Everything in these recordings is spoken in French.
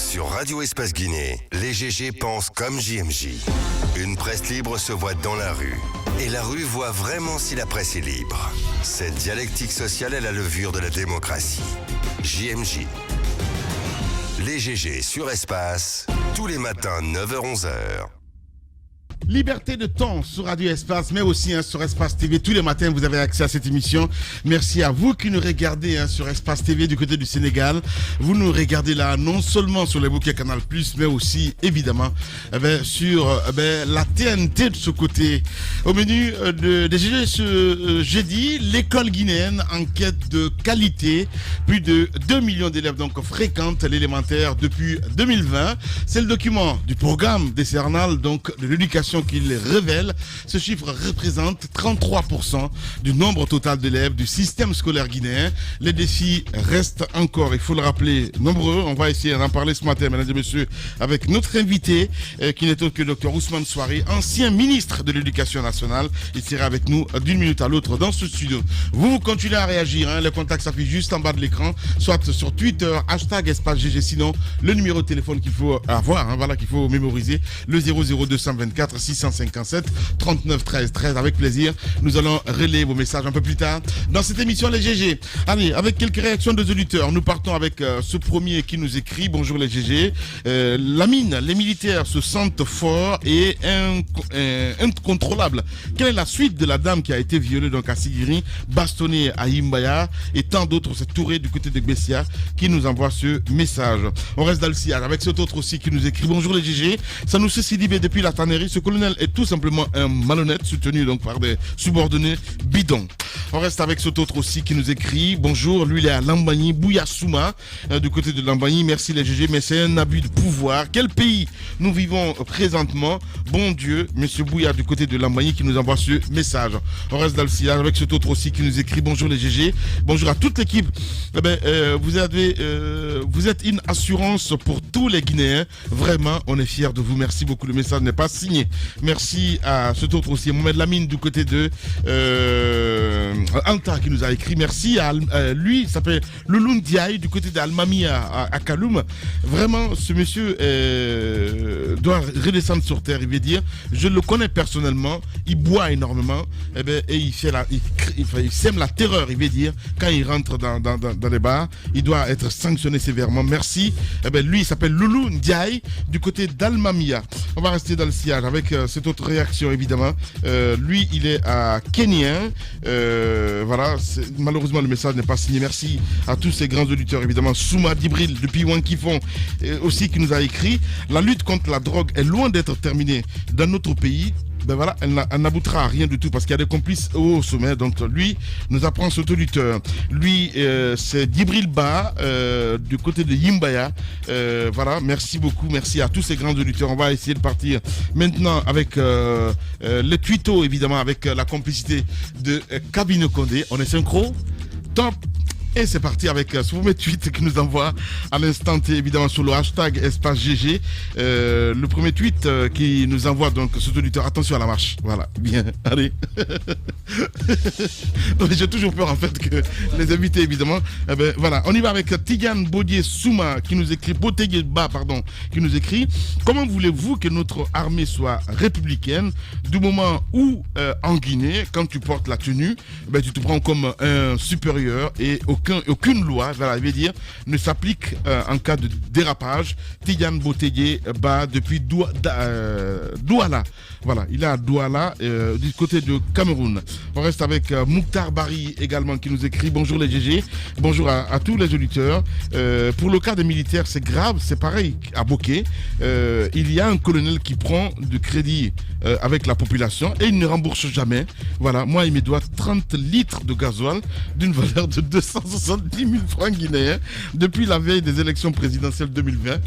Sur Radio Espace Guinée, les GG pensent comme JMJ. Une presse libre se voit dans la rue. Et la rue voit vraiment si la presse est libre. Cette dialectique sociale est la levure de la démocratie. JMJ. Les GG sur Espace, tous les matins 9h-11h. Liberté de ton sur Radio Espace, mais aussi sur Espace TV. Tous les matins, vous avez accès à cette émission. Merci à vous qui nous regardez sur Espace TV du côté du Sénégal. Vous nous regardez là non seulement sur les bouquets Canal+, mais aussi évidemment sur la TNT de ce côté. Au menu des GG ce jeudi, l'école guinéenne en quête de qualité. Plus de 2 millions d'élèves donc fréquentent l'élémentaire depuis 2020. C'est le document du programme décennal donc de l'éducation qu'il révèle. Ce chiffre représente 33% du nombre total d'élèves du système scolaire guinéen. Les défis restent encore, il faut le rappeler, nombreux. On va essayer d'en parler ce matin, mesdames et messieurs, avec notre invité qui n'est autre que le Dr Ousmane Souaré, ancien ministre de l'Éducation nationale. Il sera avec nous d'une minute à l'autre dans ce studio. Vous continuez à réagir, le contact s'affiche juste en bas de l'écran, soit sur Twitter, #EspaceGG, sinon le numéro de téléphone qu'il faut avoir, qu'il faut mémoriser, le 00224 657 39 13 13. Avec plaisir, nous allons relayer vos messages un peu plus tard dans cette émission les GG. Allez, avec quelques réactions des auditeurs, nous partons avec ce premier qui nous écrit: bonjour les GG. Lamine, les militaires se sentent forts et incontrôlables. Quelle est la suite de la dame qui a été violée donc à Sigiri, bastonnée à Imbaya et tant d'autres? C'est Touré du côté de Bessia qui nous envoie ce message. On reste dans le sillage avec cet autre aussi qui nous écrit: bonjour les GG. Ça nous se Sidibé depuis la tannerie. Ce colonel est tout simplement un malhonnête soutenu donc par des subordonnés bidons. On reste avec cet autre aussi qui nous écrit: bonjour, lui il est à Lambani, Bouya-Souma, du côté de Lambani. Merci les GG, mais c'est un abus de pouvoir. Quel pays nous vivons présentement? Bon Dieu, monsieur Bouya du côté de Lambani qui nous envoie ce message. On reste dans le sillage avec cet autre aussi qui nous écrit: bonjour les GG, bonjour à toute l'équipe. Vous êtes une assurance pour tous les Guinéens. Vraiment, on est fiers de vous. Merci beaucoup. Le message n'est pas signé. Merci à cet autre aussi, Mohamed Lamine du côté de Anta qui nous a écrit. Merci à lui, il s'appelle Louloun Diaye du côté d'Almami à Kaloum. Vraiment, ce monsieur doit redescendre sur terre. Il veut dire, je le connais personnellement, il boit énormément et il sème la terreur. Il veut dire, quand il rentre dans les bars, il doit être sanctionné sévèrement. Merci. Lui, il s'appelle Louloun Diaye du côté d'Almamia. On va rester dans le sillage avec cette autre réaction évidemment. Lui il est à Kenya. Malheureusement le message n'est pas signé. Merci à tous ces grands auditeurs évidemment. Souma Dibril depuis Wankifon aussi qui nous a écrit: la lutte contre la drogue est loin d'être terminée dans notre pays. Elle n'aboutira à rien du tout parce qu'il y a des complices au sommet. Donc lui nous apprend cet auditeur. Lui c'est Dibril Ba du côté de Yimbaya. Merci beaucoup, merci à tous ces grands auditeurs. On va essayer de partir maintenant avec les tutos évidemment, avec la complicité de Kabine Condé. On est synchro, top. Et c'est parti avec ce premier tweet qui nous envoie à l'instant T évidemment sur le #EspaceGG. Le premier tweet qui nous envoie donc cet auditeur. Attention à la marche. Voilà, bien, allez. J'ai toujours peur en fait que les invités évidemment. On y va avec Tidiane Bodier Souma qui nous écrit, Botegué Ba pardon, qui nous écrit: comment voulez-vous que notre armée soit républicaine du moment où en Guinée, quand tu portes la tenue, tu te prends comme un supérieur et aucune loi, je vais dire, ne s'applique en cas de dérapage. Tidiane Botegué Ba depuis Douala. Voilà, il est à Douala, du côté de Cameroun. On reste avec Mouktar Bari également qui nous écrit: bonjour les GG, bonjour à tous les auditeurs. Pour le cas des militaires, c'est grave, c'est pareil à Boké. Il y a un colonel qui prend du crédit avec la population et il ne rembourse jamais. Voilà, moi il me doit 30 litres de gasoil d'une valeur de 270 000 francs guinéens depuis la veille des élections présidentielles 2020.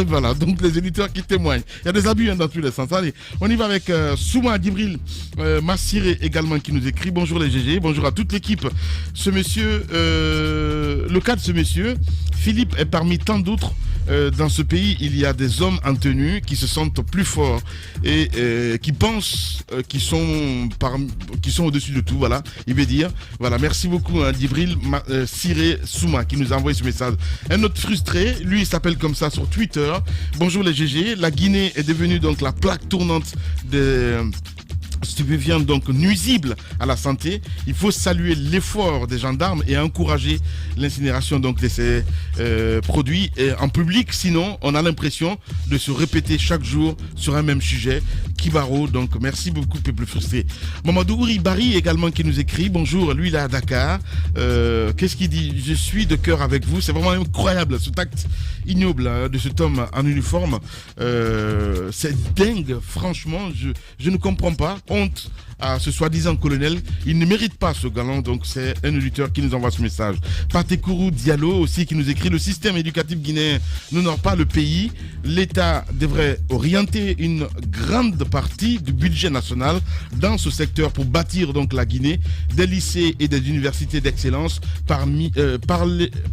Voilà, donc les éditeurs qui témoignent. Il y a des abus dans tous les sens. Allez, on y va avec Souma Dibril Massiré également qui nous écrit: bonjour les GG, bonjour à toute l'équipe. Ce monsieur, le cas de ce monsieur, Philippe est parmi tant d'autres dans ce pays, il y a des hommes en tenue qui se sentent plus forts et qui pensent qu'ils sont au-dessus de tout. Voilà, il veut dire. Voilà, merci beaucoup, Djibril Siré Souma qui nous a envoyé ce message. Un autre frustré, lui, il s'appelle comme ça sur Twitter. Bonjour les GG. La Guinée est devenue donc la plaque tournante des stupéfiants, donc nuisibles à la santé. Il faut saluer l'effort des gendarmes et encourager l'incinération donc de ces produits en public. Sinon, on a l'impression de se répéter chaque jour sur un même sujet. Kibaro, donc merci beaucoup, peuple frustré. Mamadou Ouribari également qui nous écrit. Bonjour, lui il est à Dakar. Qu'est-ce qu'il dit? Je suis de cœur avec vous. C'est vraiment incroyable ce acte ignoble de cet homme en uniforme. C'est dingue, franchement. Je ne comprends pas. Honte à ce soi-disant colonel. Il ne mérite pas ce galant, donc c'est un auditeur qui nous envoie ce message. Patekourou Diallo aussi qui nous écrit: le système éducatif guinéen n'honore pas le pays. L'État devrait orienter une grande partie du budget national dans ce secteur pour bâtir donc la Guinée des lycées et des universités d'excellence.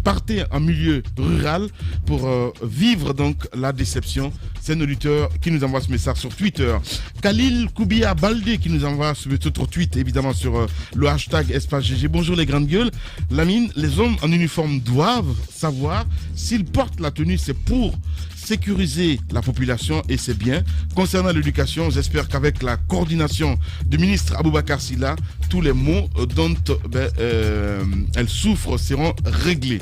Partez en milieu rural pour vivre donc la déception. C'est un auditeur qui nous envoie ce message sur Twitter. Khalil Koubia Baldé qui nous envoie ce autre tweet évidemment sur le hashtag Espace GG. Bonjour les grandes gueules. Lamine, les hommes en uniforme doivent savoir s'ils portent la tenue, c'est pour sécuriser la population et c'est bien. Concernant l'éducation, j'espère qu'avec la coordination du ministre Aboubakar Silla, tous les maux dont elle souffre seront réglés.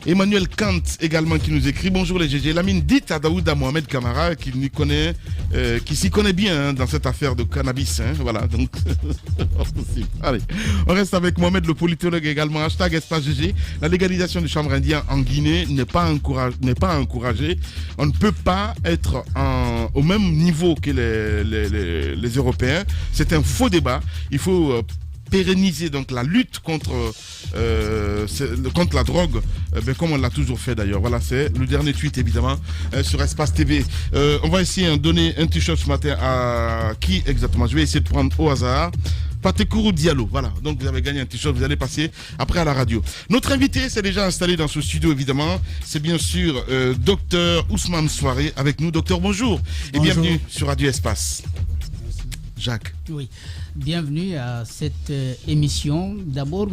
Emmanuel Kant également qui nous écrit: bonjour les GG. Lamine, dites à Daouda Mohamed Kamara qu'il s'y connaît bien dans cette affaire de cannabis. Voilà, donc allez, on reste avec Mohamed le politologue également. Hashtag Espace GG. La légalisation du chanvre indien en Guinée n'est pas encouragée. On ne peut pas être au même niveau que les Européens. C'est un faux débat. Il faut pérenniser donc la lutte contre la drogue, comme on l'a toujours fait d'ailleurs. Voilà, c'est le dernier tweet évidemment sur Espace TV. On va essayer de donner un t-shirt ce matin à qui exactement? Je vais essayer de prendre au hasard. Patekourou Diallo, voilà, donc vous avez gagné un t-shirt, vous allez passer après à la radio. Notre invité s'est déjà installé dans ce studio évidemment, c'est bien sûr docteur Ousmane Souaré avec nous. Docteur, bonjour et bienvenue sur Radio Espace. Jacques. Oui, bienvenue à cette émission. D'abord,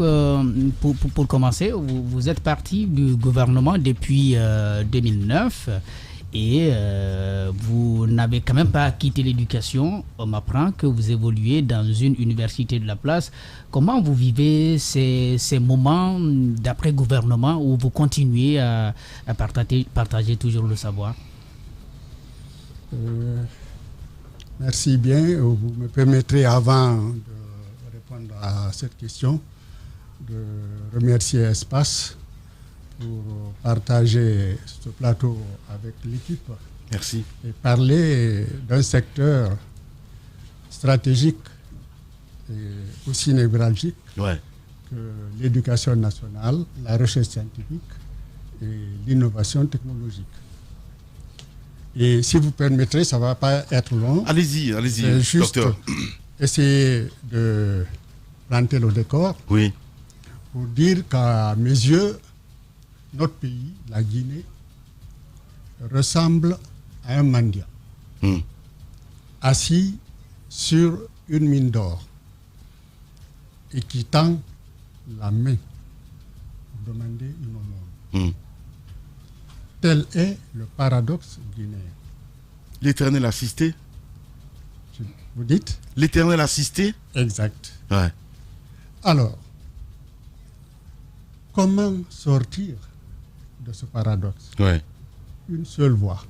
pour commencer, vous êtes parti du gouvernement depuis 2009 et vous n'avez quand même pas quitté l'éducation. On m'apprend que vous évoluez dans une université de la place. Comment vous vivez ces moments d'après-gouvernement où vous continuez à partager toujours le savoir? Merci bien. Vous me permettrez, avant de répondre à cette question, de remercier Espace pour partager ce plateau avec l'équipe. Merci. Et parler d'un secteur stratégique et aussi névralgique que l'éducation nationale, la recherche scientifique et l'innovation technologique. Et si vous permettrez, ça ne va pas être long. Allez-y, c'est juste docteur. Essayer de planter le décor pour dire qu'à mes yeux, notre pays, la Guinée, ressemble à un mendiant assis sur une mine d'or et qui tend la main pour demander une aumône. Tel est le paradoxe guinéen. L'Éternel assisté? Vous dites? L'Éternel assisté? Exact. Ouais. Alors, comment sortir de ce paradoxe? Une seule voie.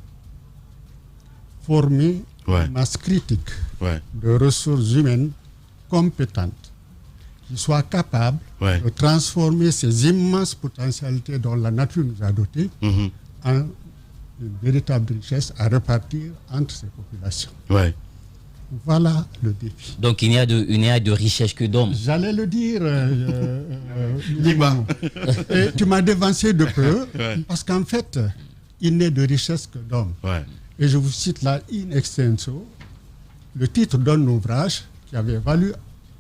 Former une masse critique de ressources humaines compétentes qui soient capables de transformer ces immenses potentialités dont la nature nous a dotés en une véritable richesse à repartir entre ces populations. Voilà le défi. Donc il n'y a de richesse que d'hommes. J'allais le dire, Liban. Et tu m'as dévancé de peu, parce qu'en fait, il n'est de richesse que d'hommes. Et je vous cite là in extenso le titre d'un ouvrage qui avait valu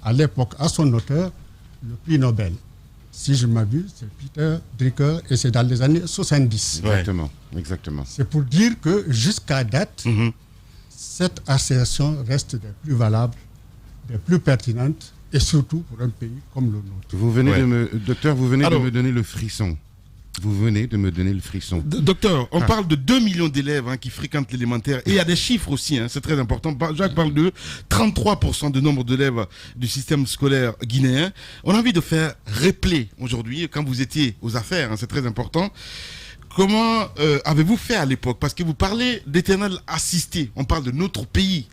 à l'époque à son auteur le prix Nobel. si je m'abuse, c'est Peter Drucker, et c'est dans les années 70. Exactement. C'est pour dire que jusqu'à date, cette assertion reste des plus valables, des plus pertinentes, et surtout pour un pays comme le nôtre. Vous venez de me donner le frisson. Vous venez de me donner le frisson. Docteur, on parle de 2 millions d'élèves qui fréquentent l'élémentaire. Et il y a des chiffres aussi, c'est très important. Jacques parle de 33% de nombre d'élèves du système scolaire guinéen. On a envie de faire replay aujourd'hui, quand vous étiez aux affaires, c'est très important. Comment avez-vous fait à l'époque? Parce que vous parlez d'éternel assisté. On parle de notre pays.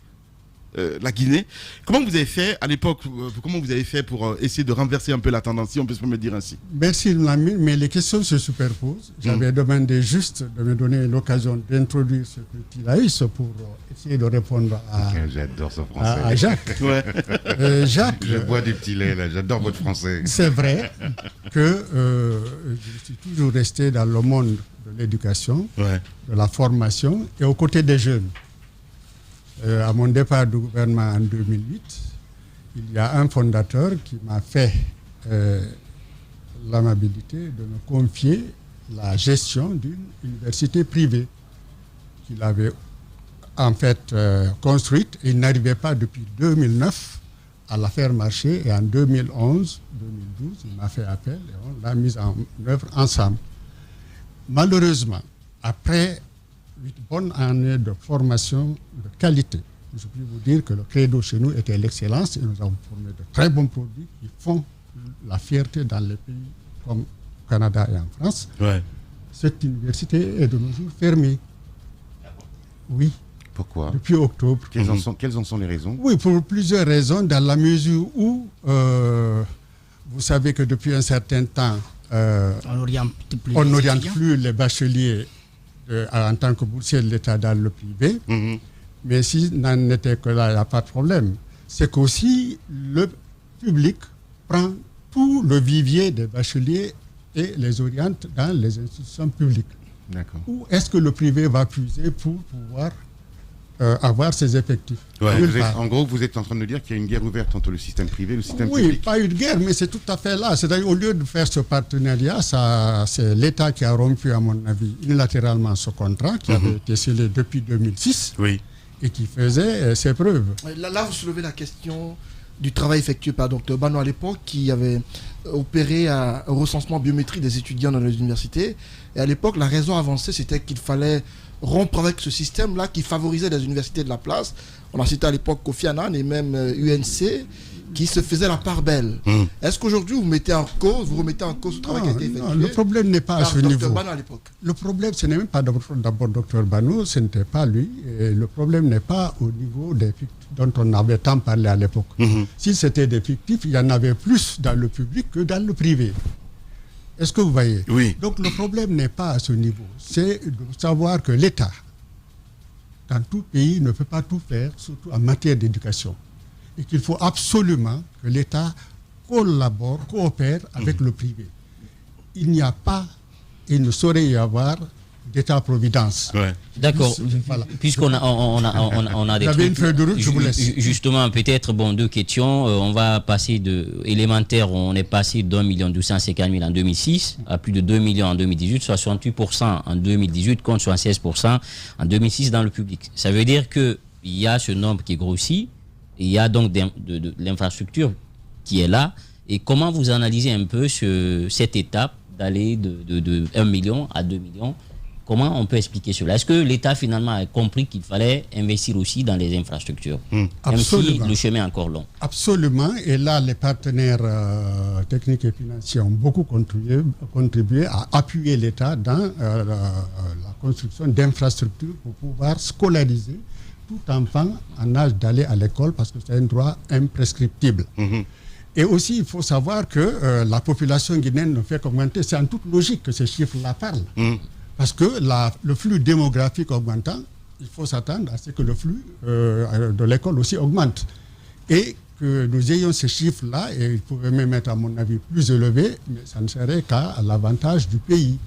La Guinée. Comment vous avez fait à l'époque? Comment vous avez fait pour essayer de renverser un peu la tendance, si on peut se me dire ainsi? Merci, mais les questions se superposent. J'avais demandé juste de me donner l'occasion d'introduire ce petit laïus pour essayer de répondre j'adore ce français. À Jacques. Jacques, je bois du petit lait, là. J'adore votre français. C'est vrai que je suis toujours resté dans le monde de l'éducation, de la formation et aux côtés des jeunes. À mon départ du gouvernement en 2008, il y a un fondateur qui m'a fait l'amabilité de me confier la gestion d'une université privée qu'il avait en fait construite. Il n'arrivait pas depuis 2009 à la faire marcher, et en 2011-2012, il m'a fait appel et on l'a mise en œuvre ensemble. Malheureusement, après 8 bonnes années de formation de qualité, je peux vous dire que le credo chez nous était l'excellence, et nous avons formé de très bons produits qui font la fierté dans les pays comme au Canada et en France. Cette université est de nos jours fermée. Oui. Pourquoi? Depuis octobre. Quelles en sont les raisons? Oui, pour plusieurs raisons, dans la mesure où vous savez que depuis un certain temps, on n'oriente plus les bacheliers en tant que boursier de l'État dans le privé. Mais si n'en était que là, il n'y a pas de problème. C'est qu'aussi le public prend tout le vivier des bacheliers et les oriente dans les institutions publiques. D'accord. Où est-ce que le privé va puiser pour pouvoir avoir ses effectifs? En gros, vous êtes en train de dire qu'il y a une guerre ouverte entre le système privé et le système public. Oui, pas une guerre, mais c'est tout à fait là. C'est-à-dire, au lieu de faire ce partenariat, c'est l'État qui a rompu, à mon avis, unilatéralement ce contrat qui avait été scellé depuis 2006 et qui faisait ses preuves. Là, vous soulevez la question du travail effectué par Dr Bano à l'époque, qui avait opéré un recensement biométrique des étudiants dans les universités. Et à l'époque, la raison avancée, c'était qu'il fallait rompre avec ce système-là qui favorisait les universités de la place. On a cité à l'époque Kofi Annan et même UNC qui se faisait la part belle. Est-ce qu'aujourd'hui vous remettez en cause ce travail qui a été effectué? Non, le problème n'est pas à ce niveau. Bano à l'époque. Le problème, ce n'est même pas d'abord Dr Bano, ce n'était pas lui. Et le problème n'est pas au niveau des fictifs dont on avait tant parlé à l'époque. Si c'était des fictifs, il y en avait plus dans le public que dans le privé. Est-ce que vous voyez? Oui. Donc le problème n'est pas à ce niveau. C'est de savoir que l'État, dans tout pays, ne peut pas tout faire, surtout en matière d'éducation. Et qu'il faut absolument que l'État coopère avec le privé. Il n'y a pas et il ne saurait y avoir d'État-providence. D'accord. Voilà. Puisqu'on a des trucs, une feuille de route, je vous laisse. Justement, peut-être, deux questions. On va passer de élémentaire, on est passé d'1 250 000 en 2006 à plus de 2 millions en 2018, 68% en 2018 contre 76% en 2006 dans le public. Ça veut dire qu'il y a ce nombre qui grossit, il y a donc de l'infrastructure qui est là. Et comment vous analysez un peu cette étape d'aller de 1 million à 2 millions? Comment on peut expliquer cela? Est-ce que l'État finalement a compris qu'il fallait investir aussi dans les infrastructures, même si le chemin est encore long? Absolument. Et là, les partenaires techniques et financiers ont beaucoup contribué à appuyer l'État dans la construction d'infrastructures pour pouvoir scolariser tout enfant en âge d'aller à l'école, parce que c'est un droit imprescriptible. Et aussi, il faut savoir que la population guinéenne ne fait qu'augmenter. C'est en toute logique que ces chiffres-là parlent. Parce que le flux démographique augmentant, il faut s'attendre à ce que le flux de l'école aussi augmente. Et que nous ayons ces chiffres-là, et ils pouvaient même être, à mon avis, plus élevés, mais ça ne serait qu'à l'avantage du pays.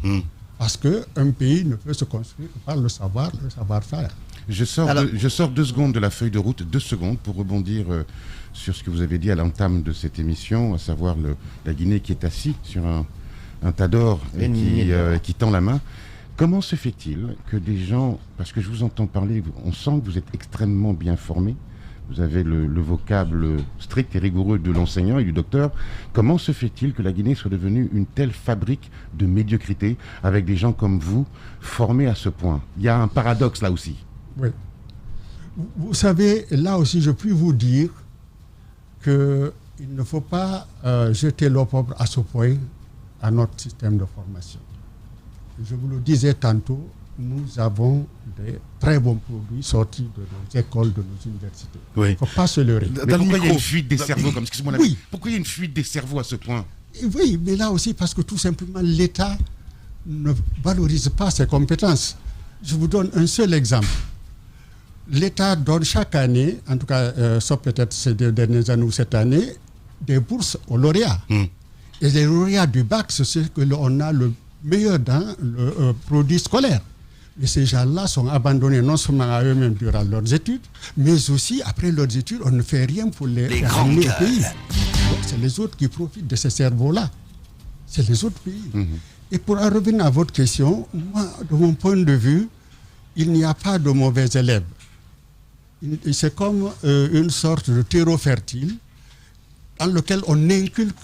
Parce qu'un pays ne peut se construire que par le savoir-faire. Je sors 2 secondes de la feuille de route, 2 secondes pour rebondir sur ce que vous avez dit à l'entame de cette émission, à savoir la Guinée qui est assise sur un tas d'or et qui tend la main. Comment se fait-il que des gens, parce que je vous entends parler, on sent que vous êtes extrêmement bien formés, vous avez le vocable strict et rigoureux de l'enseignant et du docteur, comment se fait-il que la Guinée soit devenue une telle fabrique de médiocrité avec des gens comme vous formés à ce point? Il y a un paradoxe là aussi. Oui. Vous savez, là aussi, je puis vous dire qu'il ne faut pas jeter l'opprobre à ce point à notre système de formation. Je vous le disais tantôt, nous avons des très bons produits sortis de nos écoles, de nos universités. Oui. Il ne faut pas se leurrer. Mais pourquoi il y a une fuite des cerveaux comme excusez-moi, oui. Pourquoi il y a une fuite des cerveaux à ce point? Oui, mais là aussi, parce que tout simplement, l'État ne valorise pas ses compétences. Je vous donne un seul exemple. L'État donne chaque année, en tout cas, sauf peut-être ces 2 dernières années ou cette année, des bourses aux lauréats. Et les lauréats du bac, c'est ce que l'on a le meilleur dans le produit scolaire. Et ces gens-là sont abandonnés non seulement à eux-mêmes durant leurs études, mais aussi après leurs études, on ne fait rien pour les ramener au pays. Donc c'est les autres qui profitent de ces cerveaux-là. C'est les autres pays. Et pour en revenir à votre question, moi, de mon point de vue, il n'y a pas de mauvais élèves. C'est comme une sorte de terreau fertile dans lequel on inculque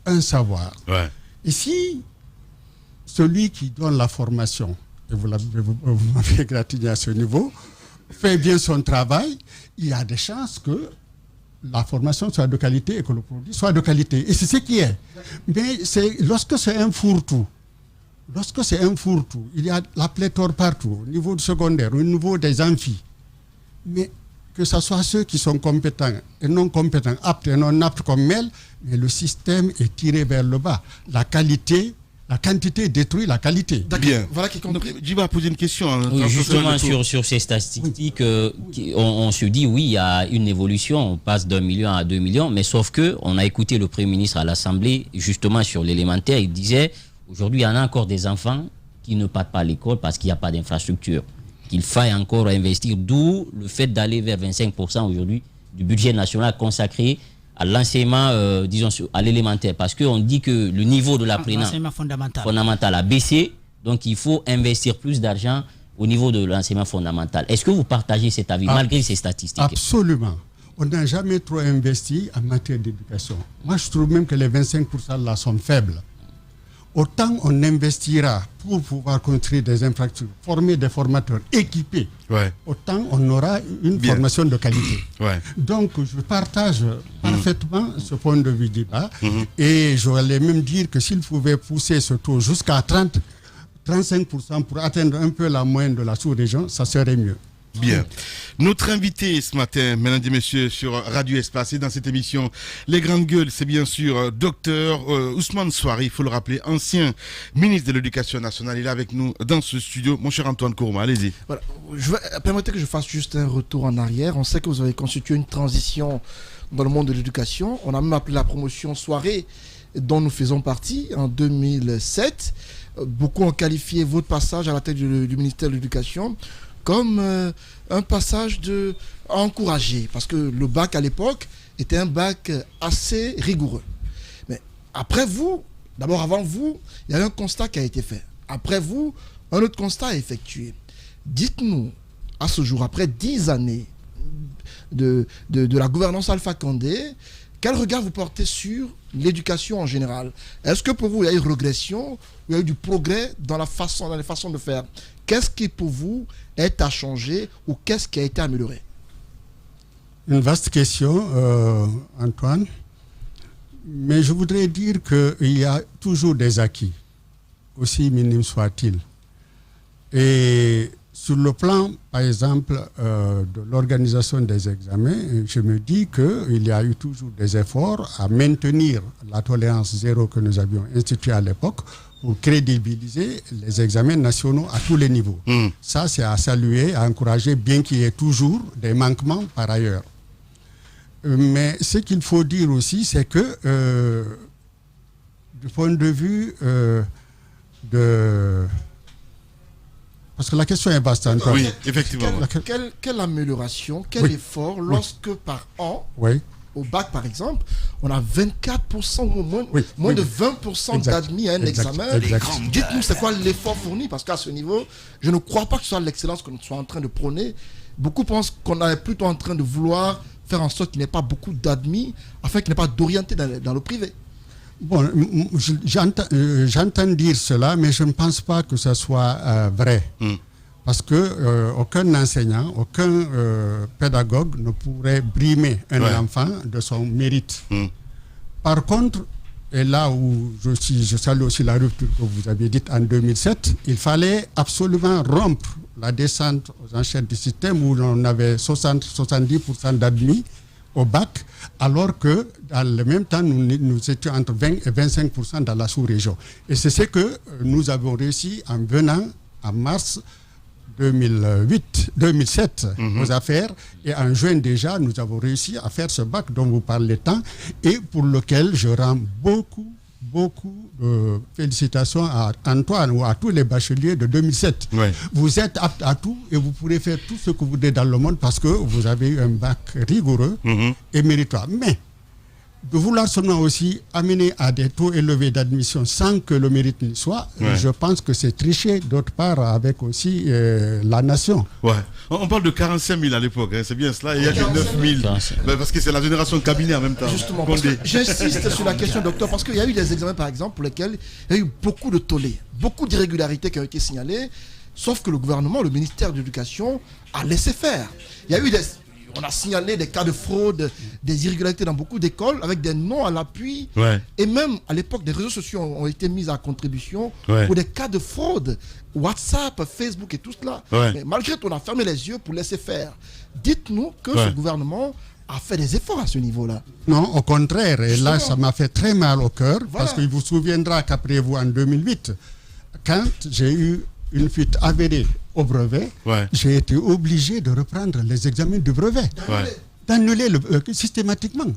un savoir. Ouais. Et si celui qui donne la formation, et vous m'avez gratigné à ce niveau, fait bien son travail, il y a des chances que la formation soit de qualité et que le produit soit de qualité. Et c'est ce qui est. Mais lorsque c'est un fourre-tout, il y a la pléthore partout, au niveau du secondaire, au niveau des amphis. Mais que ce soit ceux qui sont compétents et non compétents, aptes et non aptes comme mêle, mais le système est tiré vers le bas. La quantité détruit la qualité. Bien. Voilà qui compte. Je vais poser une question. Oui, justement, sur ces statistiques, on se dit, oui, il y a une évolution, on passe d'1 million à 2 millions, mais sauf qu'on a écouté le Premier ministre à l'Assemblée, justement sur l'élémentaire, il disait, aujourd'hui, il y en a encore des enfants qui ne partent pas à l'école parce qu'il n'y a pas d'infrastructure, qu'il faille encore investir, d'où le fait d'aller vers 25% aujourd'hui du budget national consacré à l'enseignement, disons, à l'élémentaire, parce qu'on dit que le niveau de l'enseignement fondamental a baissé, donc il faut investir plus d'argent au niveau de l'enseignement fondamental. Est-ce que vous partagez cet avis, malgré ces statistiques? Absolument. On n'a jamais trop investi en matière d'éducation. Moi, je trouve même que les 25% là sont faibles. Autant on investira pour pouvoir construire des infrastructures, former des formateurs équipés, autant on aura une formation de qualité. Donc, je partage parfaitement ce point de vue débat et je vais même dire que s'il pouvait pousser ce taux jusqu'à 35% pour atteindre un peu la moyenne de la sous-région, ça serait mieux. Bien. Notre invité ce matin, mesdames et messieurs, sur Radio Espace et dans cette émission, Les Grandes Gueules, c'est bien sûr docteur Ousmane Souari, il faut le rappeler, ancien ministre de l'Éducation nationale. Il est avec nous dans ce studio. Mon cher Antoine Kourma, allez-y. Voilà. Permettez que je fasse juste un retour en arrière. On sait que vous avez constitué une transition dans le monde de l'éducation. On a même appelé la promotion Soirée, dont nous faisons partie, en 2007. Beaucoup ont qualifié votre passage à la tête du ministère de l'Éducation comme un passage encouragé, parce que le bac à l'époque était un bac assez rigoureux. Mais après vous, d'abord avant vous, il y a eu un constat qui a été fait. Après vous, un autre constat est effectué. Dites-nous, à ce jour, après 10 années de la gouvernance Alpha Condé, quel regard vous portez sur l'éducation en général? Est-ce que pour vous, il y a eu régression ou il y a eu du progrès dans les façons de faire? Qu'est-ce qui, pour vous, est à changer ou qu'est-ce qui a été amélioré? Une vaste question, Antoine. Mais je voudrais dire qu'il y a toujours des acquis, aussi minimes soient-ils. Et sur le plan, par exemple, de l'organisation des examens, je me dis qu'il y a eu toujours des efforts à maintenir la tolérance zéro que nous avions instituée à l'époque pour crédibiliser les examens nationaux à tous les niveaux. Ça, c'est à saluer, à encourager, bien qu'il y ait toujours des manquements par ailleurs. Mais ce qu'il faut dire aussi, c'est que du point de vue Parce que la question est vaste encore. Oui, effectivement. Quelle amélioration, quel effort lorsque par an, au bac par exemple, on a 24% ou moins de 20% d'admis à un examen. Dites-nous c'est quoi l'effort fourni, parce qu'à ce niveau, je ne crois pas que ce soit l'excellence que nous sommes en train de prôner. Beaucoup pensent qu'on est plutôt en train de vouloir faire en sorte qu'il n'y ait pas beaucoup d'admis, afin qu'il n'y ait pas d'orienté dans le privé. Bon, j'entends dire cela, mais je ne pense pas que ce soit vrai. Parce qu'aucun enseignant, aucun pédagogue ne pourrait brimer un enfant de son mérite. Par contre, et là où je salue aussi la rupture que vous avez dite en 2007, il fallait absolument rompre la descente aux enchères du système où on avait 70% d'admis au bac, alors que dans le même temps, nous étions entre 20 et 25% dans la sous-région. Et c'est ce que nous avons réussi en venant en mars 2007 aux affaires, et en juin déjà nous avons réussi à faire ce bac dont vous parlez tant et pour lequel je rends beaucoup de félicitations à Antoine ou à tous les bacheliers de 2007. Vous êtes aptes à tout et vous pourrez faire tout ce que vous voulez dans le monde parce que vous avez eu un bac rigoureux et méritoire. Mais de vouloir seulement aussi amener à des taux élevés d'admission sans que le mérite n'y soit, je pense que c'est tricher d'autre part avec aussi la nation. On parle de 45 000 à l'époque, c'est bien cela, il y a que 9 000, parce que c'est la génération cabinet en même temps. Justement, j'insiste sur la question, docteur, parce qu'il y a eu des examens par exemple pour lesquels il y a eu beaucoup de tollés, beaucoup d'irrégularités qui ont été signalées, sauf que le gouvernement, le ministère de l'Éducation a laissé faire. Il y a eu on a signalé des cas de fraude, des irrégularités dans beaucoup d'écoles avec des noms à l'appui. Et même à l'époque, des réseaux sociaux ont été mis à contribution pour des cas de fraude. WhatsApp, Facebook et tout cela. Mais malgré tout, on a fermé les yeux pour laisser faire. Dites-nous que ce gouvernement a fait des efforts à ce niveau-là. Non, au contraire. Et là, ça m'a fait très mal au cœur. Parce qu'il vous souviendra qu'après vous, en 2008, quand j'ai eu une fuite avérée au brevet, j'ai été obligé de reprendre les examens du brevet, d'annuler systématiquement.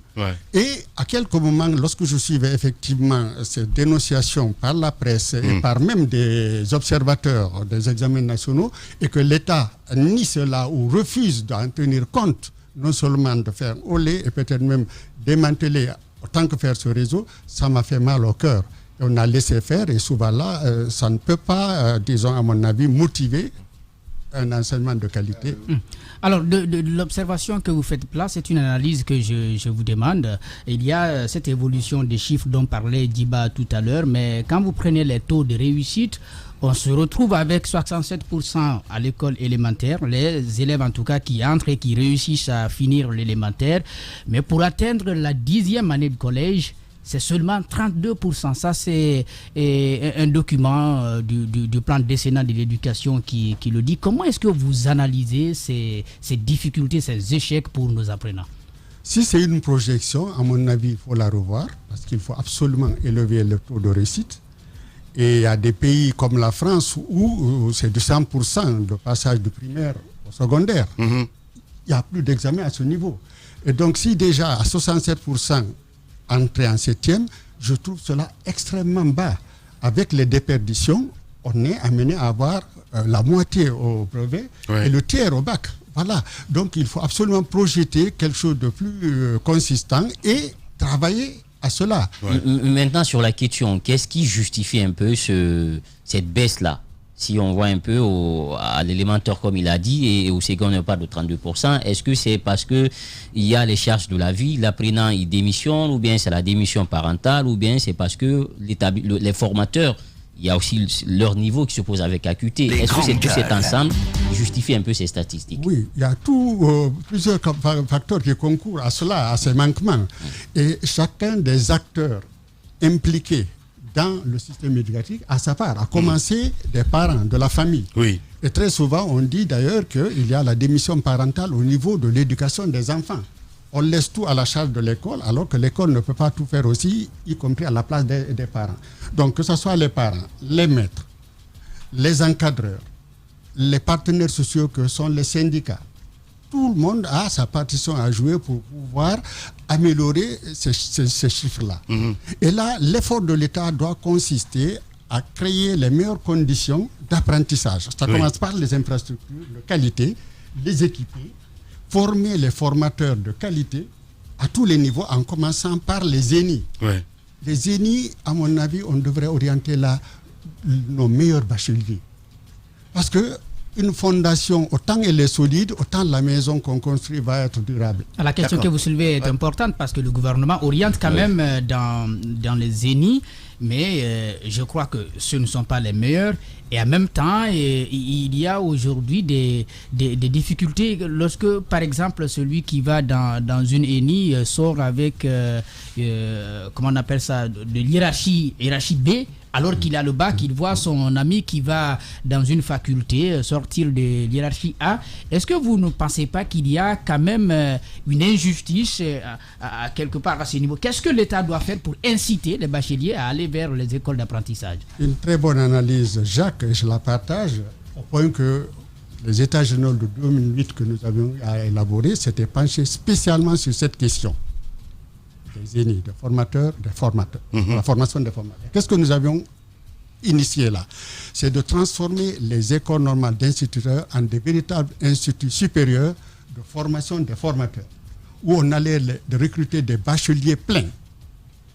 Et à quelques moments, lorsque je suivais effectivement ces dénonciations par la presse et par même des observateurs des examens nationaux, et que l'État nie cela ou refuse d'en tenir compte, non seulement de faire olé et peut-être même démanteler autant que faire ce réseau, ça m'a fait mal au cœur. On a laissé faire et souvent là, ça ne peut pas, disons à mon avis, motiver un enseignement de qualité. Alors, de l'observation que vous faites là, c'est une analyse que je vous demande. Il y a cette évolution des chiffres dont parlait Diba tout à l'heure, mais quand vous prenez les taux de réussite, on se retrouve avec 67% à l'école élémentaire, les élèves en tout cas qui entrent et qui réussissent à finir l'élémentaire. Mais pour atteindre la 10e année de collège, c'est seulement 32%. Ça, c'est un document du plan décennal de l'éducation qui le dit. Comment est-ce que vous analysez ces difficultés, ces échecs pour nos apprenants? Si c'est une projection, à mon avis, il faut la revoir parce qu'il faut absolument élever le taux de réussite. Et il y a des pays comme la France où c'est de 100% de passage du primaire au secondaire. Il n'y a plus d'examen à ce niveau. Et donc, si déjà à 67%, entrer en 7e, je trouve cela extrêmement bas. Avec les déperditions, on est amené à avoir la moitié au brevet et le tiers au bac. Voilà. Donc il faut absolument projeter quelque chose de plus consistant et travailler à cela. Maintenant, sur la question, qu'est-ce qui justifie un peu cette baisse-là? Si on voit un peu à l'élémentaire comme il a dit et au secondaire pas de 32%, est-ce que c'est parce que il y a les charges de la vie, l'apprenant il démissionne, ou bien c'est la démission parentale, ou bien c'est parce que les formateurs, il y a aussi leur niveau qui se pose avec acuité. Est-ce que c'est tout cet ensemble qui justifie un peu ces statistiques? Oui, il y a plusieurs facteurs qui concourent à cela, à ces manquements. Et chacun des acteurs impliqués dans le système éducatif à sa part, à commencer des parents, de la famille. Et très souvent, on dit d'ailleurs qu'il y a la démission parentale au niveau de l'éducation des enfants. On laisse tout à la charge de l'école, alors que l'école ne peut pas tout faire aussi, y compris à la place des parents. Donc, que ce soit les parents, les maîtres, les encadreurs, les partenaires sociaux que sont les syndicats, tout le monde a sa partition à jouer pour pouvoir améliorer ces chiffres-là. Et là, l'effort de l'État doit consister à créer les meilleures conditions d'apprentissage. Ça commence par les infrastructures de qualité, les équiper, former les formateurs de qualité à tous les niveaux, en commençant par les génies. Les génies, à mon avis, on devrait orienter là nos meilleurs bacheliers. Parce que une fondation, autant elle est solide, autant la maison qu'on construit va être durable. La question que vous soulevez est importante parce que le gouvernement oriente quand même dans les génies, mais je crois que ce ne sont pas les meilleurs. Et en même temps, il y a aujourd'hui des difficultés lorsque, par exemple, celui qui va dans une ENI sort avec, comment on appelle ça, de hiérarchie B, alors qu'il a le bac, il voit son ami qui va dans une faculté sortir de hiérarchie A. Est-ce que vous ne pensez pas qu'il y a quand même une injustice à quelque part à ce niveau? Qu'est-ce que l'État doit faire pour inciter les bacheliers à aller vers les écoles d'apprentissage? Une très bonne analyse, Jacques, et je la partage, au point que les États généraux de 2008 que nous avions élaborés s'étaient penchés spécialement sur cette question. Des génies, des formateurs, la formation des formateurs. Qu'est-ce que nous avions initié là? C'est de transformer les écoles normales d'instituteurs en des véritables instituts supérieurs de formation des formateurs, où on allait recruter des bacheliers pleins,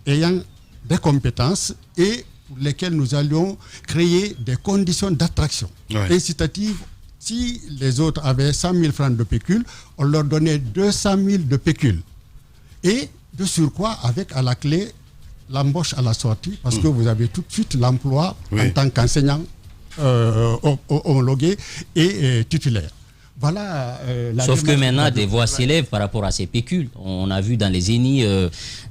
ayant des compétences et pour lesquels nous allions créer des conditions d'attraction incitatives. Si les autres avaient 100 000 francs de pécule, on leur donnait 200 000 de pécule. Et de surcroît, avec à la clé l'embauche à la sortie, parce que vous avez tout de suite l'emploi en tant qu'enseignant homologué et titulaire. Voilà. Sauf que maintenant, des voix s'élèvent par rapport à ces pécules. On a vu dans les ENI,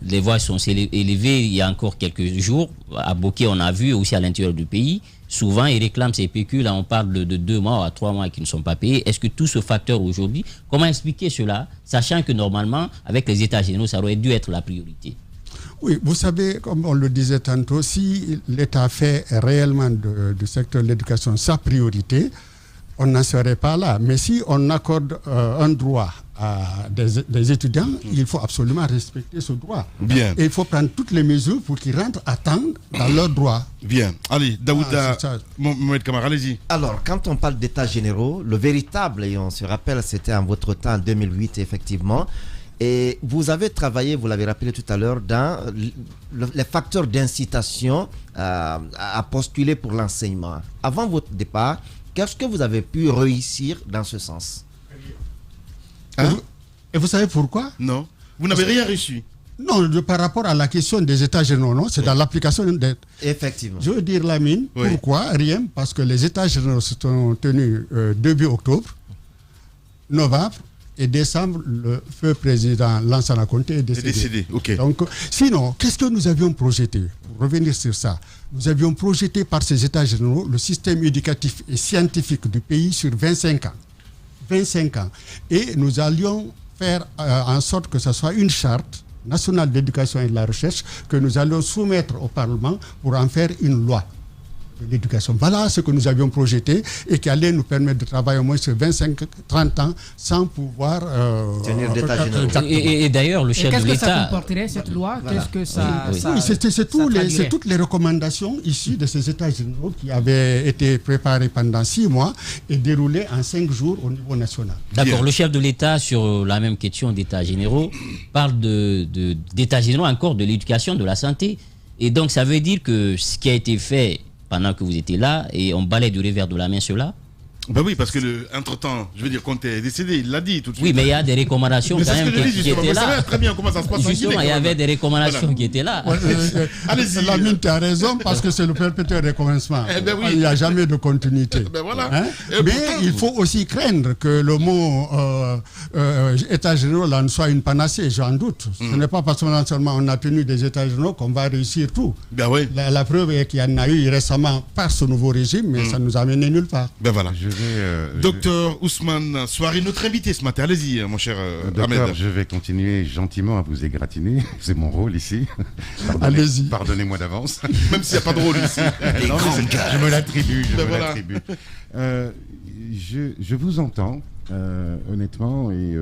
les voix sont élevées il y a encore quelques jours. À Bokeh, on a vu aussi à l'intérieur du pays. Souvent, ils réclament ces pécules. On parle de 2 mois à 3 mois qui ne sont pas payés. Est-ce que tout ce facteur aujourd'hui, comment expliquer cela, sachant que normalement, avec les États généraux, ça aurait dû être la priorité? Oui, vous savez, comme on le disait tantôt, si l'État fait réellement du secteur de l'éducation sa priorité, on n'en serait pas là. Mais si on accorde un droit à des étudiants, il faut absolument respecter ce droit. Bien. Et il faut prendre toutes les mesures pour qu'ils rentrent à temps dans leurs droits. Bien. Allez, Daouda, Mohamed Kamara, allez-y. Alors, quand on parle d'états généraux, le véritable, et on se rappelle, c'était en votre temps, en 2008, effectivement. Et vous avez travaillé, vous l'avez rappelé tout à l'heure, dans les facteurs d'incitation à postuler pour l'enseignement. Avant votre départ, qu'est-ce que vous avez pu réussir dans ce sens? Et vous savez pourquoi? Non. Vous n'avez rien reçu? Non, par rapport à la question des États généraux, non, c'est dans l'application des... Effectivement. Je veux dire, Lamine, pourquoi? Rien, parce que les États généraux se sont tenus début octobre, novembre et décembre, le feu président Lansana Conté est décédé. Ok. Donc, sinon, qu'est-ce que nous avions projeté? Pour revenir sur ça, nous avions projeté par ces États généraux le système éducatif et scientifique du pays sur 25 ans. 25 ans. Et nous allions faire en sorte que ce soit une charte nationale d'éducation et de la recherche que nous allions soumettre au Parlement pour en faire une loi de l'éducation. Voilà ce que nous avions projeté et qui allait nous permettre de travailler au moins sur 25-30 ans sans pouvoir tenir d'état général. Et d'ailleurs, le chef de l'État... Qu'est-ce que ça comporterait cette loi? Qu'est-ce que ça... Oui, c'est toutes les recommandations issues de ces États généraux qui avaient été préparées pendant 6 mois et déroulées en 5 jours au niveau national. D'accord, le chef de l'État, sur la même question d'États généraux, parle d'États généraux encore de l'éducation, de la santé. Et donc, ça veut dire que ce qui a été fait pendant que vous étiez là, et on balaye du revers de la main cela? Ben oui, parce que entre-temps, je veux dire, quand tu es décédé, il l'a dit tout de suite. Oui, mais il y a des recommandations quand même qui étaient là. Très bien comment ça se passe. Justement, il y avait des recommandations qui étaient là. Allez-y. Lamine, tu as raison, parce que c'est le perpétuel recommencement. Il n'y a jamais de continuité. Mais il faut aussi craindre que le mot État généraux là ne soit une panacée, j'en doute. Ce n'est pas parce qu'on seulement on a tenu des États généraux qu'on va réussir tout. La preuve est qu'il y en a eu récemment par ce nouveau régime, mais ça nous a mené nulle part. Ben voilà. Docteur Ousmane Souari, notre invité ce matin. Allez-y, mon cher Docteur, je vais continuer gentiment à vous égratigner. C'est mon rôle ici. Allez-y. Pardonnez-moi d'avance. Même s'il n'y a pas de rôle ici. Non, je me l'attribue. Je vous entends, honnêtement, et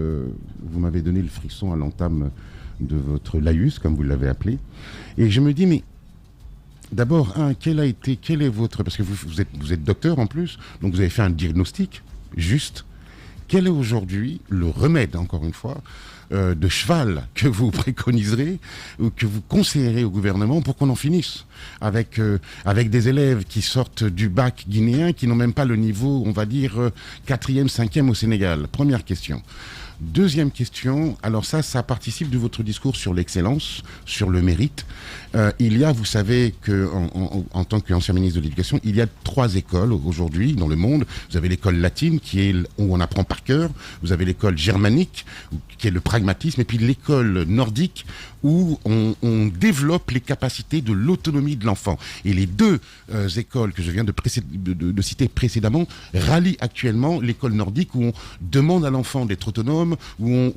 vous m'avez donné le frisson à l'entame de votre laïus, comme vous l'avez appelé. Et je me dis, mais D'abord, quel est votre... Parce que vous êtes docteur en plus, donc vous avez fait un diagnostic juste. Quel est aujourd'hui le remède, encore une fois, de cheval que vous préconiserez ou que vous conseillerez au gouvernement pour qu'on en finisse avec des élèves qui sortent du bac guinéen qui n'ont même pas le niveau, on va dire, 4e, 5e au Sénégal? Première question. Deuxième question, alors ça participe de votre discours sur l'excellence, sur le mérite. Il y a, vous savez en tant qu'ancien ministre de l'Éducation, il y a 3 écoles aujourd'hui dans le monde. Vous avez l'école latine où on apprend par cœur. Vous avez l'école germanique qui est le pragmatisme, et puis l'école nordique où on développe les capacités de l'autonomie de l'enfant. Et les 2 écoles que je viens de citer précédemment rallient actuellement l'école nordique où on demande à l'enfant d'être autonome, où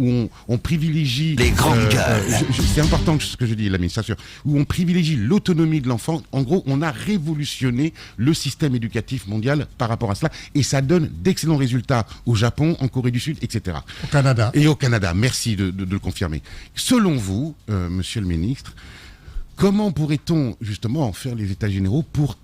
on privilégie... Les grandes gueules. C'est important ce que je dis, l'administration. Où on privilégie l'autonomie de l'enfant. En gros, on a révolutionné le système éducatif mondial par rapport à cela. Et ça donne d'excellents résultats au Japon, en Corée du Sud, etc. Au Canada. Et au Canada. Merci de le confirmer. Selon vous, monsieur le ministre, comment pourrait-on justement faire les états généraux pour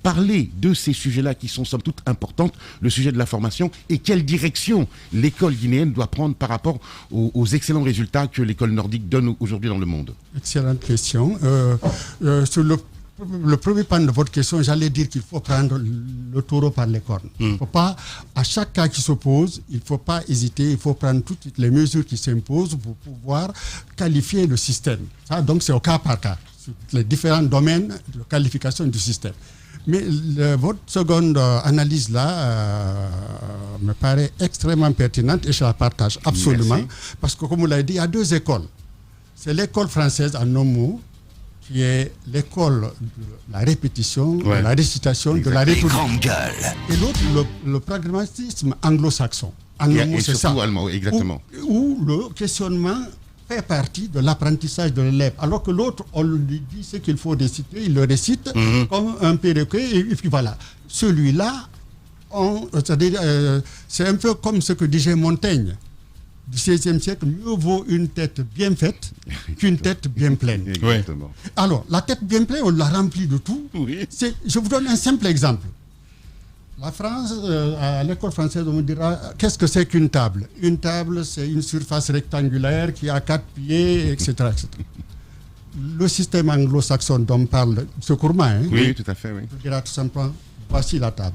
parler de ces sujets-là qui sont somme toute importantes, le sujet de la formation, et quelle direction l'école guinéenne doit prendre par rapport aux excellents résultats que l'école nordique donne aujourd'hui dans le monde? Excellente question. Sur le premier pan de votre question, j'allais dire qu'il faut prendre le taureau par les cornes. Il ne faut pas, à chaque cas qui se pose, il ne faut pas hésiter, il faut prendre toutes les mesures qui s'imposent pour pouvoir qualifier le système. Ça, donc c'est au cas par cas, sur les différents domaines de qualification du système. Mais votre seconde analyse là me paraît extrêmement pertinente et je la partage absolument. Merci. Parce que comme vous l'avez dit, il y a 2 écoles. C'est l'école française en un mot, qui est l'école de la répétition, de la récitation, de la rhétorique. Et l'autre, le pragmatisme anglo-saxon. En un mot, c'est ça. Allemand, exactement. Où le questionnement fait partie de l'apprentissage de l'élève. Alors que l'autre, on lui dit ce qu'il faut réciter, il le récite comme un perroquet, et puis voilà. Celui-là, c'est un peu comme ce que disait Montaigne. Du XVIe siècle, mieux vaut une tête bien faite qu'une tête bien pleine. Exactement. Alors, la tête bien pleine, on l'a remplie de tout. Oui. Je vous donne un simple exemple. La France, à l'école française, on me dira, qu'est-ce que c'est qu'une table? Une table, c'est une surface rectangulaire qui a 4 pieds, etc. etc. Le système anglo-saxon dont parle ce Courma, oui, tout à fait, oui. On dira tout simplement, voici la table.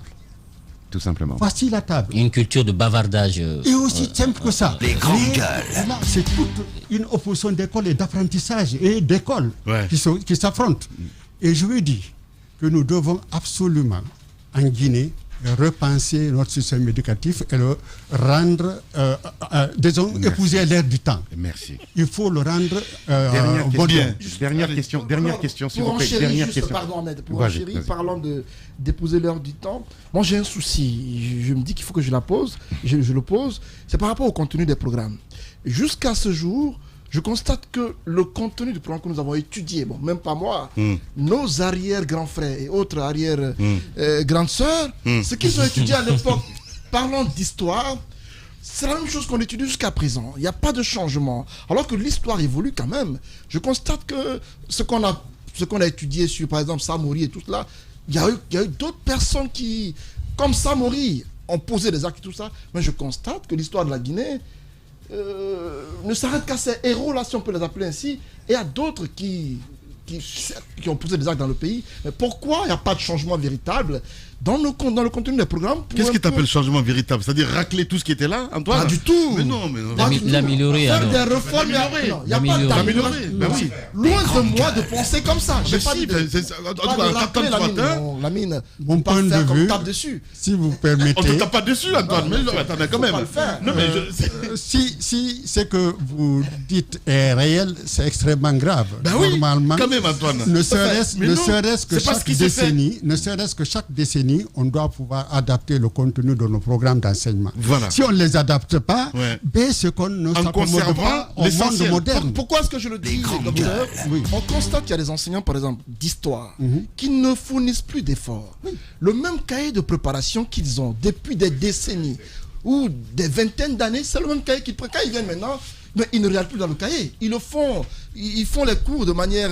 Tout simplement. Voici la table. Une culture de bavardage. Et aussi simple que ça. Les grandes gueules. Là, c'est toute une opposition d'école et d'apprentissage et d'école qui s'affrontent. Et je veux dire que nous devons absolument, en Guinée, repenser notre système éducatif et le rendre, disons, épouser l'ère du temps. Merci. Il faut le rendre Dernière question, s'il vous plaît. Dernière question. Pardon, Ahmed, pour enchérir, parlant d'épouser l'heure du temps, moi j'ai un souci. Je me dis qu'il faut que je la pose. Je le pose. C'est par rapport au contenu des programmes. Jusqu'à ce jour, je constate que le contenu du programme que nous avons étudié, bon, même pas moi, nos arrière-grands frères et autres arrière-grandes sœurs, ce qu'ils ont étudié à l'époque, parlant d'histoire, c'est la même chose qu'on étudie jusqu'à présent. Il n'y a pas de changement. Alors que l'histoire évolue quand même. Je constate que ce qu'on a étudié sur, par exemple, Samori et tout cela, il y a eu d'autres personnes qui, comme Samori, ont posé des actes et tout ça. Mais je constate que l'histoire de la Guinée ne s'arrête qu'à ces héros-là, si on peut les appeler ainsi, et à d'autres qui ont posé des actes dans le pays. Mais pourquoi il n'y a pas de changement véritable dans le contenu des programmes? Qu'est-ce qui t'appelle changement véritable? C'est-à-dire racler tout ce qui était là, Antoine? Pas du tout. Mais non. L'améliorer. Faire des réformes, il n'y a pas d'améliorer. Loin de moi de penser comme ça. J'ai pas dit de racler la mine. Mon point de vue, dessus. Si vous permettez. On ne tape pas dessus, Antoine. Mais attendez, quand même. Si ce que vous dites est réel, c'est extrêmement grave. Normalement, quand même, Antoine. Ne serait-ce que chaque décennie, on doit pouvoir adapter le contenu de nos programmes d'enseignement. Voilà. Si on ne les adapte pas, c'est qu'on ne s'accommode pas au monde moderne. Pourquoi est-ce que je le dis, docteur? On constate qu'il y a des enseignants, par exemple, d'histoire, qui ne fournissent plus d'efforts. Le même cahier de préparation qu'ils ont depuis des décennies ou des vingtaines d'années, c'est le même cahier qu'ils prennent. Quand ils viennent maintenant, Mais ils ne regardent plus dans le cahier. Ils le font. Ils font les cours de manière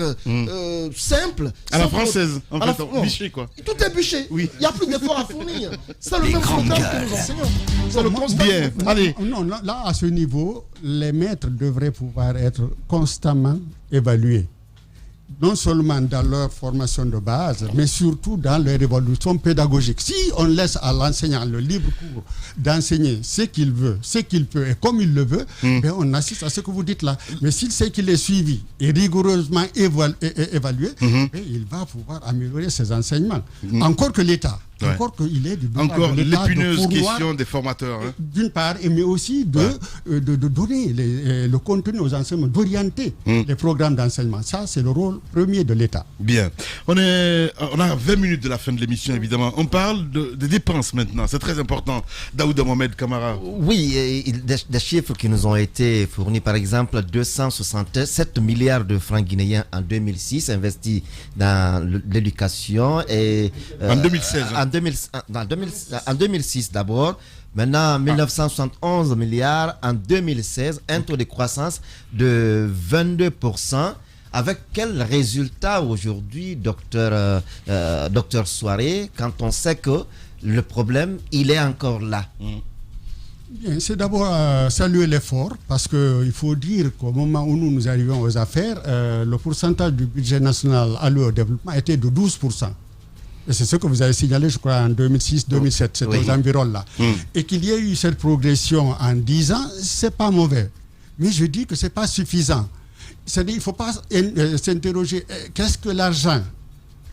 simple. À la française, en fait, bûché quoi. Tout est bûché. Oui. Il n'y a plus d'efforts à fournir. C'est le même programme que nous enseignons. C'est le constat. Bien, allez. Non, là, à ce niveau, les maîtres devraient pouvoir être constamment évalués. Non seulement dans leur formation de base, mais surtout dans leur évolution pédagogique. Si on laisse à l'enseignant le libre cours d'enseigner ce qu'il veut, ce qu'il peut et comme il le veut, ben on assiste à ce que vous dites là. Mais s'il sait qu'il est suivi et rigoureusement évalué, ben il va pouvoir améliorer ses enseignements. Encore que l'État, encore qu'il est du encore l'épineuse question des formateurs. Hein. D'une part, mais aussi de donner le contenu aux enseignants, d'orienter les programmes d'enseignement. Ça, c'est le rôle premier de l'État. Bien. On a 20 minutes de la fin de l'émission, évidemment. On parle des dépenses maintenant. C'est très important. Daouda Mohamed Kamara. Oui, des chiffres qui nous ont été fournis. Par exemple, 267 milliards de francs guinéens en 2006 investis dans l'éducation. Et en 2016. En 2006 d'abord. Maintenant, 1971 milliards en 2016, un taux de croissance de 22%. Avec quel résultat aujourd'hui, docteur Souaré, quand on sait que le problème, il est encore là? C'est d'abord saluer l'effort, parce qu'il faut dire qu'au moment où nous arrivons aux affaires, le pourcentage du budget national alloué au développement était de 12%. Et c'est ce que vous avez signalé, je crois, en 2006-2007, c'est aux environs là. Et qu'il y ait eu cette progression en 10 ans, c'est pas mauvais. Mais je dis que c'est pas suffisant. C'est-à-dire, il ne faut pas s'interroger, qu'est-ce que l'argent,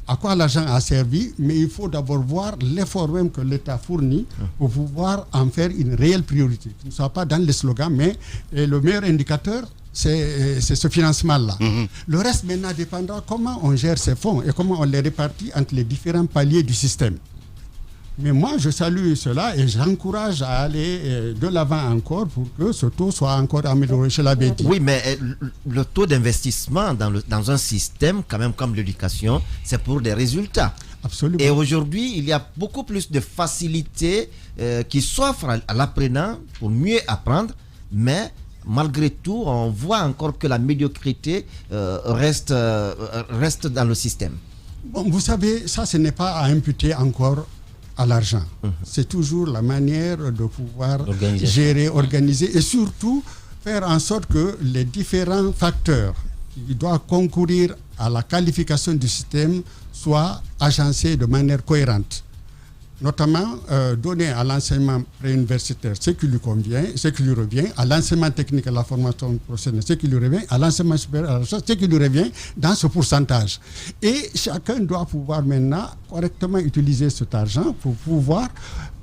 à quoi l'argent a servi, mais il faut d'abord voir l'effort même que l'État fournit pour pouvoir en faire une réelle priorité. Que ce ne soit pas dans les slogans, mais le meilleur indicateur, c'est ce financement-là. Le reste maintenant dépendra comment on gère ces fonds et comment on les répartit entre les différents paliers du système. Mais moi, je salue cela et j'encourage à aller de l'avant encore pour que ce taux soit encore amélioré. Je l'avais dit. Oui, mais le taux d'investissement dans un système, quand même comme l'éducation, c'est pour des résultats. Absolument. Et aujourd'hui, il y a beaucoup plus de facilité qui s'offrent à l'apprenant pour mieux apprendre, mais malgré tout, on voit encore que la médiocrité reste dans le système. Bon, vous savez, ça, ce n'est pas à imputer encore à l'argent. C'est toujours la manière de pouvoir gérer, organiser et surtout faire en sorte que les différents facteurs qui doivent concourir à la qualification du système soient agencés de manière cohérente. Notamment donner à l'enseignement préuniversitaire ce qui lui convient, ce qui lui revient, à l'enseignement technique et à la formation professionnelle ce qui lui revient, à l'enseignement supérieur à la recherche ce qui lui revient dans ce pourcentage. Et chacun doit pouvoir maintenant correctement utiliser cet argent pour pouvoir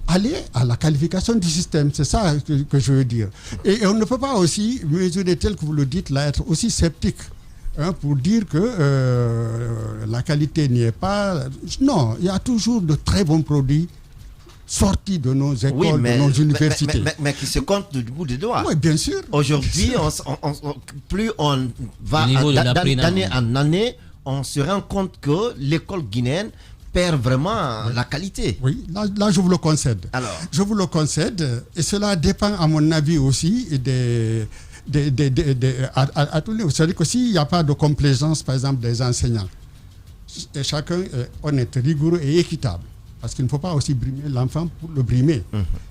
aller à la qualification du système. C'est ça que je veux dire. Et on ne peut pas aussi mesurer tel que vous le dites là, être aussi sceptique. Pour dire que la qualité n'y est pas. Non, il y a toujours de très bons produits sortis de nos écoles, de nos universités. Mais qui se comptent du bout des doigts. Oui, bien sûr. Aujourd'hui, plus on va d'année en année, on se rend compte que l'école guinéenne perd vraiment la qualité. Oui, là je vous le concède. Alors. Je vous le concède, et cela dépend à mon avis aussi à tous les. C'est-à-dire que s'il n'y a pas de complaisance, par exemple, des enseignants, et chacun est honnête, rigoureux et équitable, parce qu'il ne faut pas aussi brimer l'enfant pour le brimer.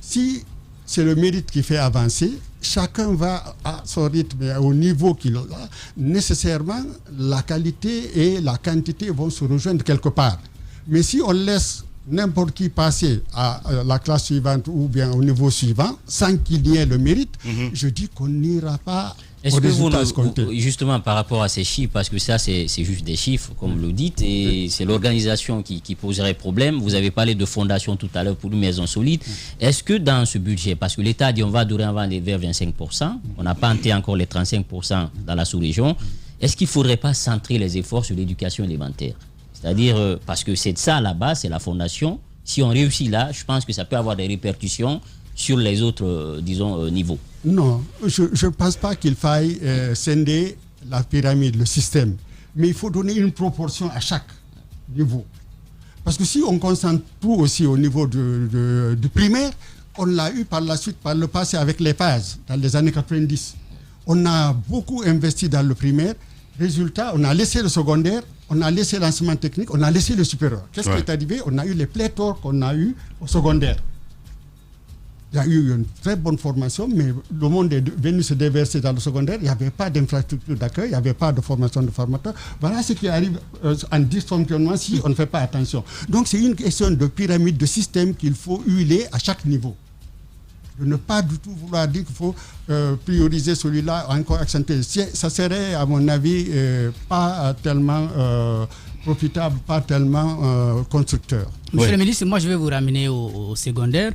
Si c'est le mérite qui fait avancer, chacun va à son rythme et au niveau qu'il a. Nécessairement, la qualité et la quantité vont se rejoindre quelque part. Mais si on laisse n'importe qui passer à la classe suivante ou bien au niveau suivant sans qu'il y ait le mérite, je dis qu'on n'ira pas au résultat escompté. Justement par rapport à ces chiffres, parce que ça c'est juste des chiffres comme vous le dites, et c'est l'organisation qui poserait problème. Vous avez parlé de fondation tout à l'heure pour une maison solide. Est-ce que dans ce budget, parce que l'État dit on va dorénavant aller vers 25%, on n'a pas entré encore les 35% dans la sous-région, est-ce qu'il ne faudrait pas centrer les efforts sur l'éducation élémentaire? C'est-à-dire, parce que c'est de ça là-bas, c'est la fondation. Si on réussit là, je pense que ça peut avoir des répercussions sur les autres, niveaux. Non, je ne pense pas qu'il faille scinder la pyramide, le système. Mais il faut donner une proportion à chaque niveau. Parce que si on concentre tout aussi au niveau du primaire, on l'a eu par la suite, par le passé avec les phases, dans les années 90. On a beaucoup investi dans le primaire. Résultat, on a laissé le secondaire, on a laissé l'enseignement technique, on a laissé le supérieur. Qu'est-ce qui est arrivé? On a eu les pléthores qu'on a eu au secondaire. Il y a eu une très bonne formation, mais le monde est venu se déverser dans le secondaire. Il n'y avait pas d'infrastructure d'accueil, il n'y avait pas de formation de formateurs. Voilà ce qui arrive en dysfonctionnement si on ne fait pas attention. Donc c'est une question de pyramide, de système qu'il faut huiler à chaque niveau. De ne pas du tout vouloir dire qu'il faut prioriser celui-là, encore accentuer. Ça serait, à mon avis, pas tellement profitable, pas tellement constructeur. Monsieur le ministre, moi je vais vous ramener au secondaire.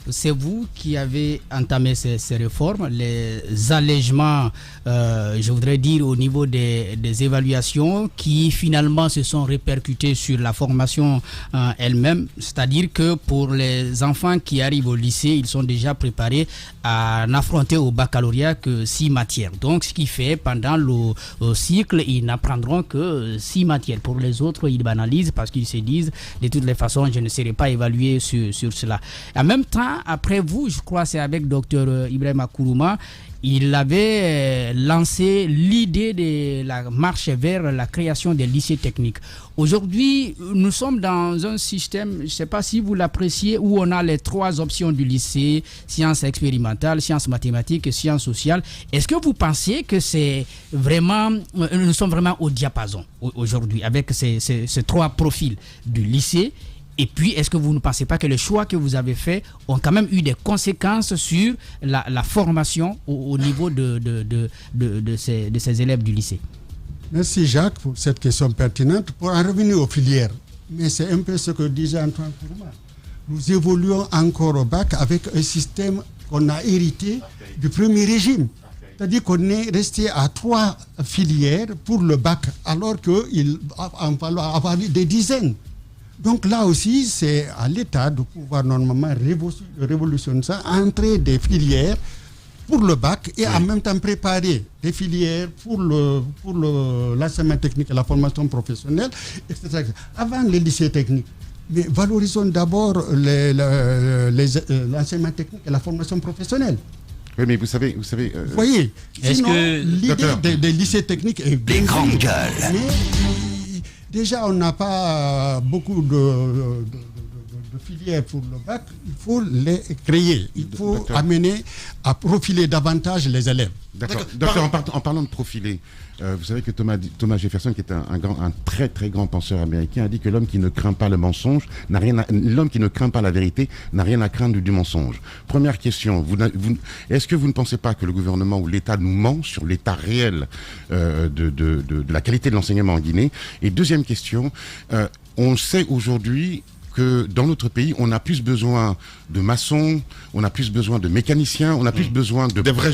C'est vous qui avez entamé ces réformes, les allègements, je voudrais dire, au niveau des évaluations qui finalement se sont répercutées sur la formation elle-même. C'est-à-dire que pour les enfants qui arrivent au lycée, ils sont déjà préparés à n'affronter au baccalauréat que 6 matières. Donc ce qui fait, pendant le cycle, ils n'apprendront que 6 matières. Pour les autres, ils banalisent parce qu'ils se disent, de toutes les façons, je ne serai pas évalué sur cela. En même temps, après vous, je crois que c'est avec Dr Ibrahima Kourouma, il avait lancé l'idée de la marche vers la création des lycées techniques. Aujourd'hui, nous sommes dans un système, je ne sais pas si vous l'appréciez, où on a les 3 options du lycée, sciences expérimentales, sciences mathématiques et sciences sociales. Est-ce que vous pensez que c'est vraiment, nous sommes vraiment au diapason aujourd'hui avec ces 3 profils du lycée? Et puis, est-ce que vous ne pensez pas que les choix que vous avez faits ont quand même eu des conséquences sur la formation au niveau de ces élèves du lycée? Merci Jacques pour cette question pertinente. Pour en revenir aux filières, mais c'est un peu ce que disait Antoine Kourouma. Nous évoluons encore au bac avec un système qu'on a hérité du premier régime. C'est-à-dire qu'on est resté à 3 filières pour le bac, alors qu'il en fallait avoir des dizaines. Donc là aussi, c'est à l'État de pouvoir normalement révolutionner ça, entrer des filières pour le bac et en même temps préparer des filières pour l'enseignement technique et la formation professionnelle, etc. Avant les lycées techniques. Mais valorisons d'abord l'enseignement technique et la formation professionnelle. Oui, mais vous savez. Vous voyez, sinon, l'idée des lycées techniques est des grandes gueules. Déjà, on n'a pas beaucoup de filières pour le bac. Il faut les créer. Il faut amener à profiler davantage les élèves. D'accord. Docteur, en parlant de profiler, vous savez que Thomas Jefferson, qui est un très très grand penseur américain, a dit que l'homme qui ne craint pas le mensonge l'homme qui ne craint pas la vérité n'a rien à craindre du mensonge. Première question, est-ce que vous ne pensez pas que le gouvernement ou l'État nous ment sur l'état réel de la qualité de l'enseignement en Guinée? Et deuxième question, on sait aujourd'hui que dans notre pays, on a plus besoin de maçons, on a plus besoin de mécaniciens, on a plus besoin des vrais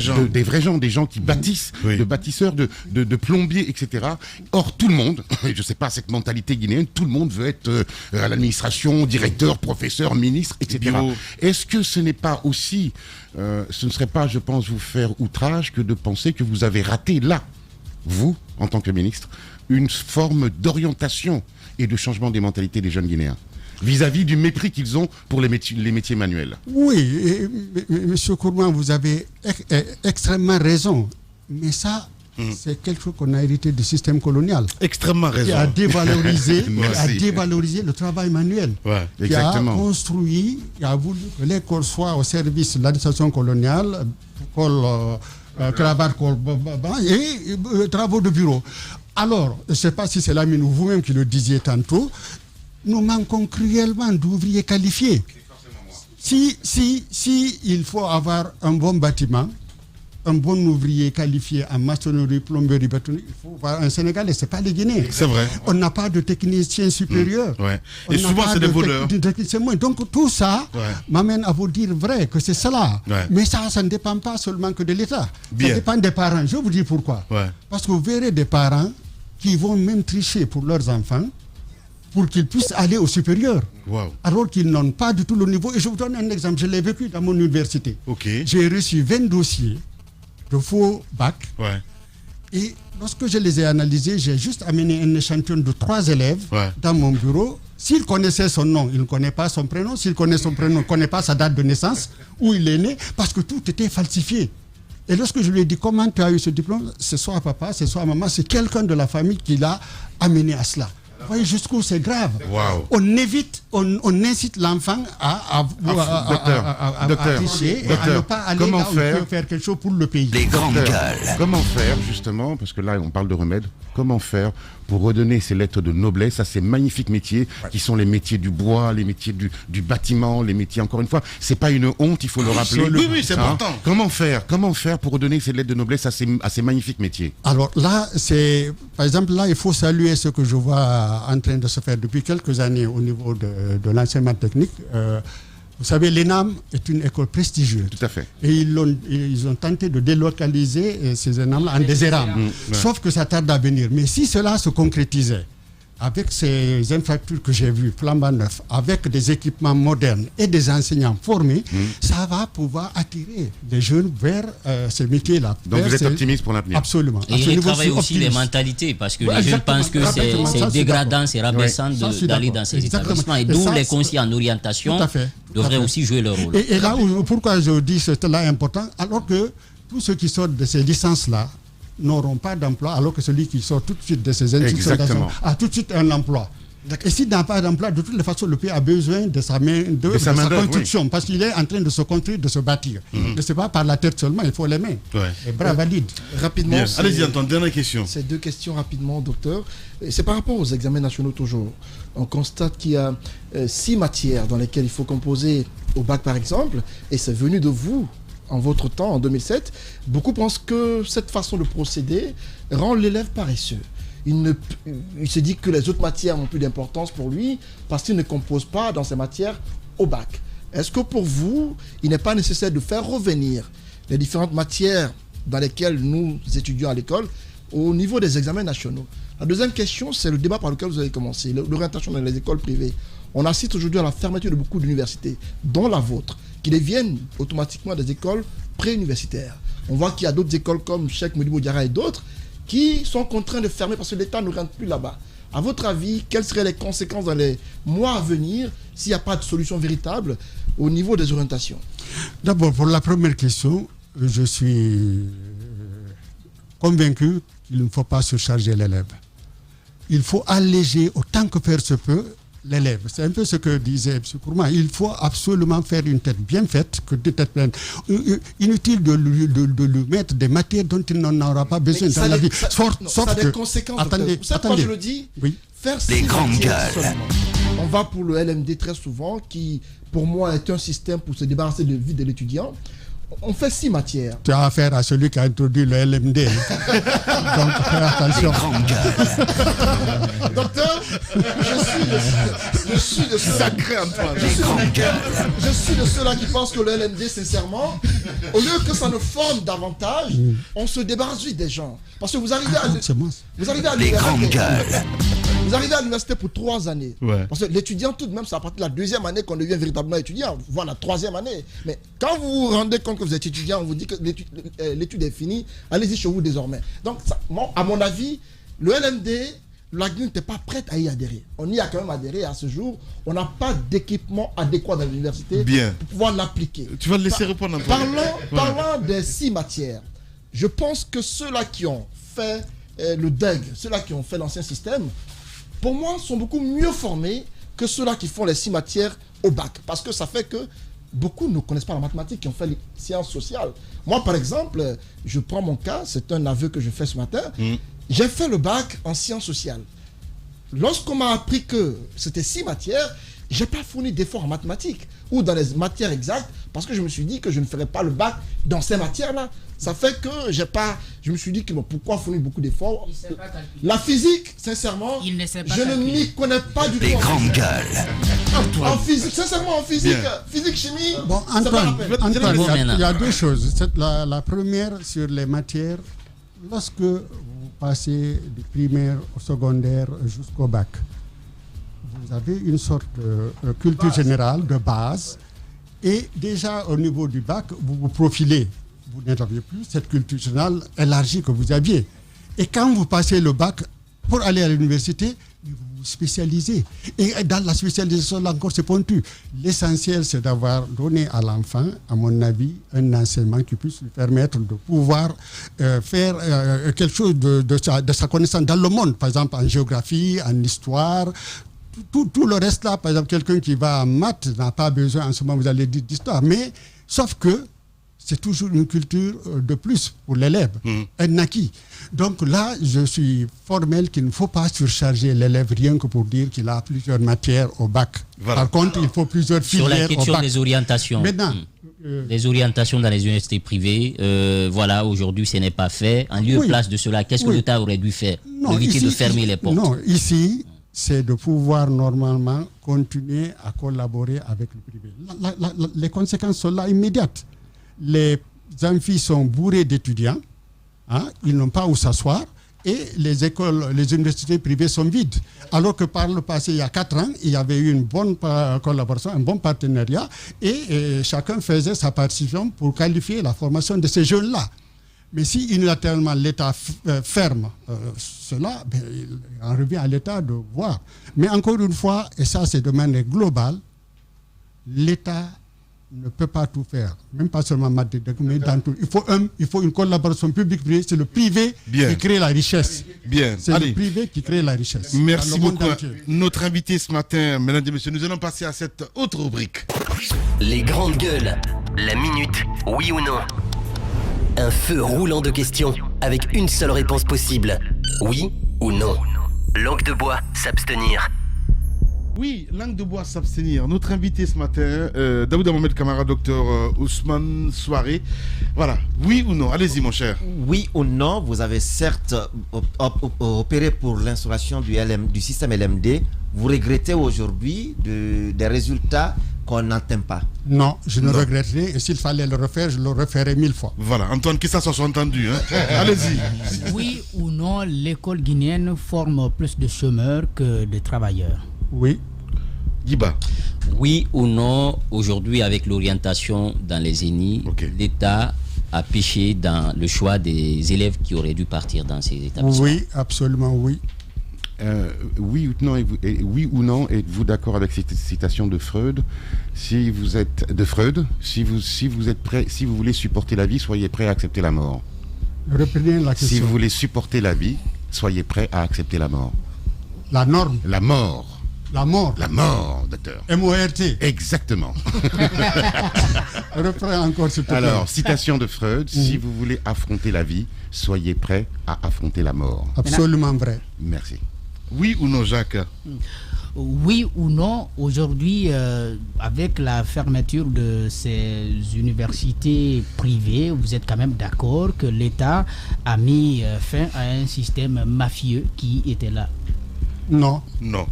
gens, des gens qui bâtissent, de bâtisseurs, de plombiers, etc. Or, tout le monde, je ne sais pas, cette mentalité guinéenne, tout le monde veut être à l'administration, directeur, professeur, ministre, etc. Est-ce que ce n'est pas aussi, ce ne serait pas, je pense, vous faire outrage que de penser que vous avez raté là, vous, en tant que ministre, une forme d'orientation et de changement des mentalités des jeunes Guinéens vis-à-vis du mépris qu'ils ont pour les métiers manuels? Oui, M. Kourouma, vous avez extrêmement raison. Mais ça, c'est quelque chose qu'on a hérité du système colonial. Extrêmement raison. Qui a dévalorisé, le travail manuel. Ouais, exactement. Qui a construit, qui a voulu que l'école soit au service de l'administration coloniale, cravate, et travaux de bureau. Alors, je ne sais pas si c'est Lamine ou vous-même qui le disiez tantôt, nous manquons cruellement d'ouvriers qualifiés. Si il faut avoir un bon bâtiment, un bon ouvrier qualifié en maçonnerie, plomberie, bâtonnerie, il faut voir un Sénégalais, ce n'est pas les Guinéens. C'est vrai. On n'a pas de technicien supérieur. Ouais. Et souvent, c'est des voleurs. Donc tout ça m'amène à vous dire vrai que c'est cela. Ouais. Mais ça ne dépend pas seulement que de l'État. Ça dépend des parents. Je vous dis pourquoi. Ouais. Parce que vous verrez des parents qui vont même tricher pour leurs enfants pour qu'ils puissent aller au supérieur, alors qu'ils n'ont pas du tout le niveau. Et je vous donne un exemple, je l'ai vécu dans mon université. J'ai reçu 20 dossiers de faux bac, et lorsque je les ai analysés, j'ai juste amené un échantillon de 3 élèves dans mon bureau. S'il connaissait son nom, il ne connaît pas son prénom. S'il connaît son prénom, il ne connaît pas sa date de naissance, où il est né, parce que tout était falsifié. Et lorsque je lui ai dit comment tu as eu ce diplôme, c'est soit papa, c'est soit maman, c'est quelqu'un de la famille qui l'a amené à cela. Vous voyez jusqu'où c'est grave. Wow. On incite l'enfant à tricher et à ne pas aller là où il peut faire quelque chose pour le pays. Les grandes gueules. Comment faire justement, parce que là on parle de remède, comment faire pour redonner ces lettres de noblesse à ces magnifiques métiers qui sont les métiers du bois, les métiers du bâtiment, les métiers, encore une fois, c'est pas une honte, il faut le rappeler. Oui, c'est important. Comment faire pour redonner ces lettres de noblesse à ces magnifiques métiers? Alors là, par exemple, là, il faut saluer ce que je vois en train de se faire depuis quelques années au niveau de l'enseignement technique. Vous savez, l'ENAM est une école prestigieuse. Tout à fait. Et ils ont tenté de délocaliser ces ENAM-là en des ERAM. Sauf que ça tarde à venir. Mais si cela se concrétisait, avec ces infrastructures que j'ai vues, flambant neuf, avec des équipements modernes et des enseignants formés, ça va pouvoir attirer des jeunes vers ces métiers-là. Donc vous êtes optimiste pour l'avenir? Absolument. Et il travaille aussi les mentalités, parce que les jeunes pensent que c'est dégradant, c'est rabaissant d'aller dans ces établissements. Et d'où les conseillers en orientation devraient aussi jouer leur rôle. Et là, pourquoi je dis que c'est là important, alors que tous ceux qui sortent de ces licences-là n'auront pas d'emploi, alors que celui qui sort tout de suite de ces institutions a tout de suite un emploi. Et s'il n'a pas d'emploi, de toutes les façons, le pays a besoin de sa construction, parce qu'il est en train de se construire, de se bâtir. Ne c'est pas par la tête seulement, il faut les mains. Et bravo, valide. Rapidement. Allez-y, Antoine, dernière question. Ces deux questions rapidement, docteur. C'est par rapport aux examens nationaux toujours. On constate qu'il y a 6 matières dans lesquelles il faut composer au bac, par exemple, et c'est venu de vous. En votre temps, en 2007, beaucoup pensent que cette façon de procéder rend l'élève paresseux. Il se dit que les autres matières n'ont plus d'importance pour lui parce qu'il ne compose pas dans ces matières au bac. Est-ce que pour vous, il n'est pas nécessaire de faire revenir les différentes matières dans lesquelles nous étudions à l'école au niveau des examens nationaux? La deuxième question, c'est le débat par lequel vous avez commencé, l'orientation dans les écoles privées. On assiste aujourd'hui à la fermeture de beaucoup d'universités, dont la vôtre, qui deviennent automatiquement des écoles pré-universitaires. On voit qu'il y a d'autres écoles comme Cheikh Modibo Diarra et d'autres qui sont contraints de fermer parce que l'État ne rentre plus là-bas. À votre avis, quelles seraient les conséquences dans les mois à venir s'il n'y a pas de solution véritable au niveau des orientations? D'abord, pour la première question, je suis convaincu qu'il ne faut pas surcharger l'élève. Il faut alléger autant que faire se peut l'élève. C'est un peu ce que disait M. Kourma. Il faut absolument faire une tête bien faite que des têtes pleines. Inutile de lui mettre des matières dont il n'en aura pas besoin dans la vie. Ça a des conséquences. Attendez, vous savez pourquoi je le dis? Faire les grandes gueules. On va pour le LMD très souvent, qui pour moi est un système pour se débarrasser de vie de l'étudiant. On fait 6 matières. Tu as affaire à celui qui a introduit le LMD. Donc, fais attention. Docteur, je suis de ceux-là. Sacré Antoine. Je suis de ceux-là qui pensent que le LMD, sincèrement, au lieu que ça nous forme davantage, on se débarrasse vite des gens. Parce que vous arrivez à l'université pour 3 années. Parce que l'étudiant, tout de même, c'est à partir de la 2e année qu'on devient véritablement étudiant, voire la 3e année. Mais quand vous vous rendez compte que vous êtes étudiant, on vous dit que l'étude est finie, allez-y chez vous désormais. Donc, à mon avis, le LMD, la GNU n'était pas prête à y adhérer. On y a quand même adhéré à ce jour. On n'a pas d'équipement adéquat dans l'université pour pouvoir l'appliquer. Tu vas le laisser répondre. Parlons des 6 matières. Je pense que ceux-là qui ont fait le DEG, ceux-là qui ont fait l'ancien système, pour moi, sont beaucoup mieux formés que ceux-là qui font les 6 matières au bac. Parce que ça fait que beaucoup ne connaissent pas la mathématique, qui ont fait les sciences sociales. Moi, par exemple, je prends mon cas, c'est un aveu que je fais ce matin. J'ai fait le bac en sciences sociales. Lorsqu'on m'a appris que c'était 6 matières, je n'ai pas fourni d'efforts en mathématiques ou dans les matières exactes parce que je me suis dit que je ne ferais pas le bac dans ces matières-là. Ça fait que je me suis dit que pourquoi fournir beaucoup d'efforts? La physique, sincèrement, je ne m'y connais pas du tout. Les grandes gueules. En physique, sincèrement, en physique, chimie. Bon, Antoine, il y a 2 choses. La première, sur les matières, lorsque vous passez du primaire au secondaire jusqu'au bac, vous avez une sorte de culture générale, de base, et déjà au niveau du bac, vous vous profilez. Vous n'avez plus cette culture générale élargie que vous aviez. Et quand vous passez le bac pour aller à l'université, vous vous spécialisez. Et dans la spécialisation, là encore, c'est pointu. L'essentiel, c'est d'avoir donné à l'enfant, à mon avis, un enseignement qui puisse lui permettre de pouvoir faire quelque chose de sa connaissance dans le monde, par exemple en géographie, en histoire. Tout le reste là, par exemple, quelqu'un qui va en maths n'a pas besoin en ce moment, vous allez dire d'histoire, mais sauf que c'est toujours une culture de plus pour l'élève, un acquis. Donc là, je suis formel qu'il ne faut pas surcharger l'élève rien que pour dire qu'il a plusieurs matières au bac. Voilà. Par contre, il faut plusieurs filières au bac. Sur la question des orientations. Maintenant, les orientations dans les universités privées, voilà, aujourd'hui, ce n'est pas fait. En lieu et place de cela, qu'est-ce que l'État aurait dû faire pour éviter de fermer les portes? Non, ici, c'est de pouvoir normalement continuer à collaborer avec le privé. Les conséquences sont là immédiates. Les amphis sont bourrés d'étudiants, ils n'ont pas où s'asseoir, et les écoles, les universités privées sont vides. Alors que par le passé, il y a 4 ans, il y avait eu une bonne collaboration, un bon partenariat, et chacun faisait sa participation pour qualifier la formation de ces jeunes-là. Mais si unilatéralement l'État ferme cela, il en revient à l'État de voir. Mais encore une fois, et ça c'est de manière globale, l'État ne peut pas tout faire, même pas seulement mais dans tout. Il faut une collaboration publique-privée, c'est le privé qui crée la richesse. C'est le privé qui crée la richesse. Merci beaucoup. Notre invité ce matin, mesdames et messieurs, nous allons passer à cette autre rubrique. Les grandes gueules, la minute, oui ou non. Un feu roulant de questions avec une seule réponse possible, oui ou non. Langue de bois, s'abstenir. Oui, langue de bois, s'abstenir. Notre invité ce matin, Daouda Mohamed Kamara, docteur Ousmane Souaré. Voilà, oui ou non? Allez-y, mon cher. Oui ou non, vous avez certes opéré pour l'instauration du système LMD. Vous regrettez aujourd'hui des résultats qu'on n'entend pas? Non, je ne regrette rien. Et s'il fallait le refaire, je le referais 1000 fois. Voilà, Antoine, que ça soit entendu. Allez-y. Oui ou non, l'école guinéenne forme plus de chômeurs que de travailleurs? Oui. Giba. Oui ou non, aujourd'hui avec l'orientation dans les ENI, l'État a péché dans le choix des élèves qui auraient dû partir dans ces établissements? Oui, absolument oui. Oui ou non, êtes-vous d'accord avec cette citation de Freud? Si vous êtes prêt, si vous voulez supporter la vie, soyez prêt à accepter la mort. Reprenez la question. Si vous voulez supporter la vie, soyez prêt à accepter la mort. La norme. La mort. La mort. La mort, docteur. M-O-R-T. Exactement. Reprends encore, s'il te plaît. Alors, citation de Freud, si vous voulez affronter la vie, soyez prêt à affronter la mort. Absolument vrai. Merci. Oui ou non, Jacques? Oui ou non, aujourd'hui, avec la fermeture de ces universités privées, vous êtes quand même d'accord que l'État a mis fin à un système mafieux qui était là? Non. Non.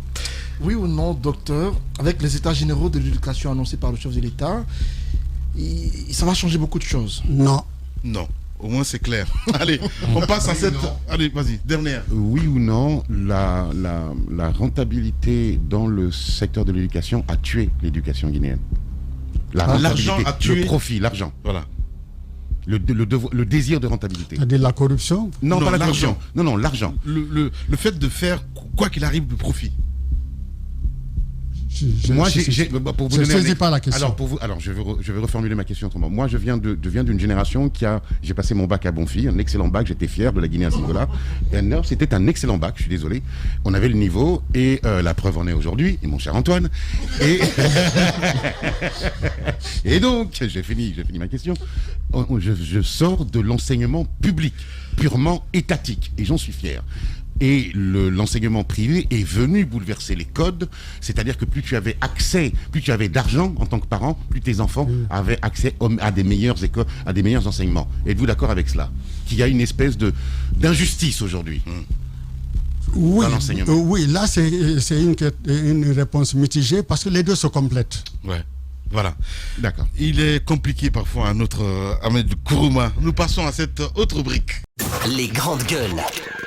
Oui ou non, docteur, avec les états généraux de l'éducation annoncés par le chef de l'État, ça va changer beaucoup de choses? Non. Non. Au moins c'est clair. Allez, on passe à cette... Allez, vas-y, dernière. Oui ou non, la rentabilité dans le secteur de l'éducation a tué l'éducation guinéenne. L'argent a tué... Le profit, l'argent. Voilà. Le désir de rentabilité. C'est-à-dire la corruption? Non, pas la corruption. Non, l'argent. Le fait de faire, quoi qu'il arrive, du profit. Moi, pour vous je donner ne saisis pas la question. Alors, je vais reformuler ma question autrement. Moi, je viens d'une génération j'ai passé mon bac à Bonfils, un excellent bac, j'étais fier de la Guinée à ce niveau-là. C'était un excellent bac, je suis désolé. On avait le niveau, et la preuve en est aujourd'hui, et mon cher Antoine. Et donc, j'ai fini ma question. Je sors de l'enseignement public, purement étatique, et j'en suis fier. Et l'enseignement privé est venu bouleverser les codes, c'est-à-dire que plus tu avais accès, plus tu avais d'argent en tant que parent, plus tes enfants avaient accès à des meilleures écoles, à des meilleurs enseignements. Êtes-vous d'accord avec cela? Qu'il y a une espèce d'injustice aujourd'hui oui, dans l'enseignement? Oui, là c'est une réponse mitigée parce que les deux se complètent. Ouais. Voilà. D'accord. Il est compliqué parfois à notre Ahmed Kourouma. Nous passons à cette autre rubrique. Les grandes gueules.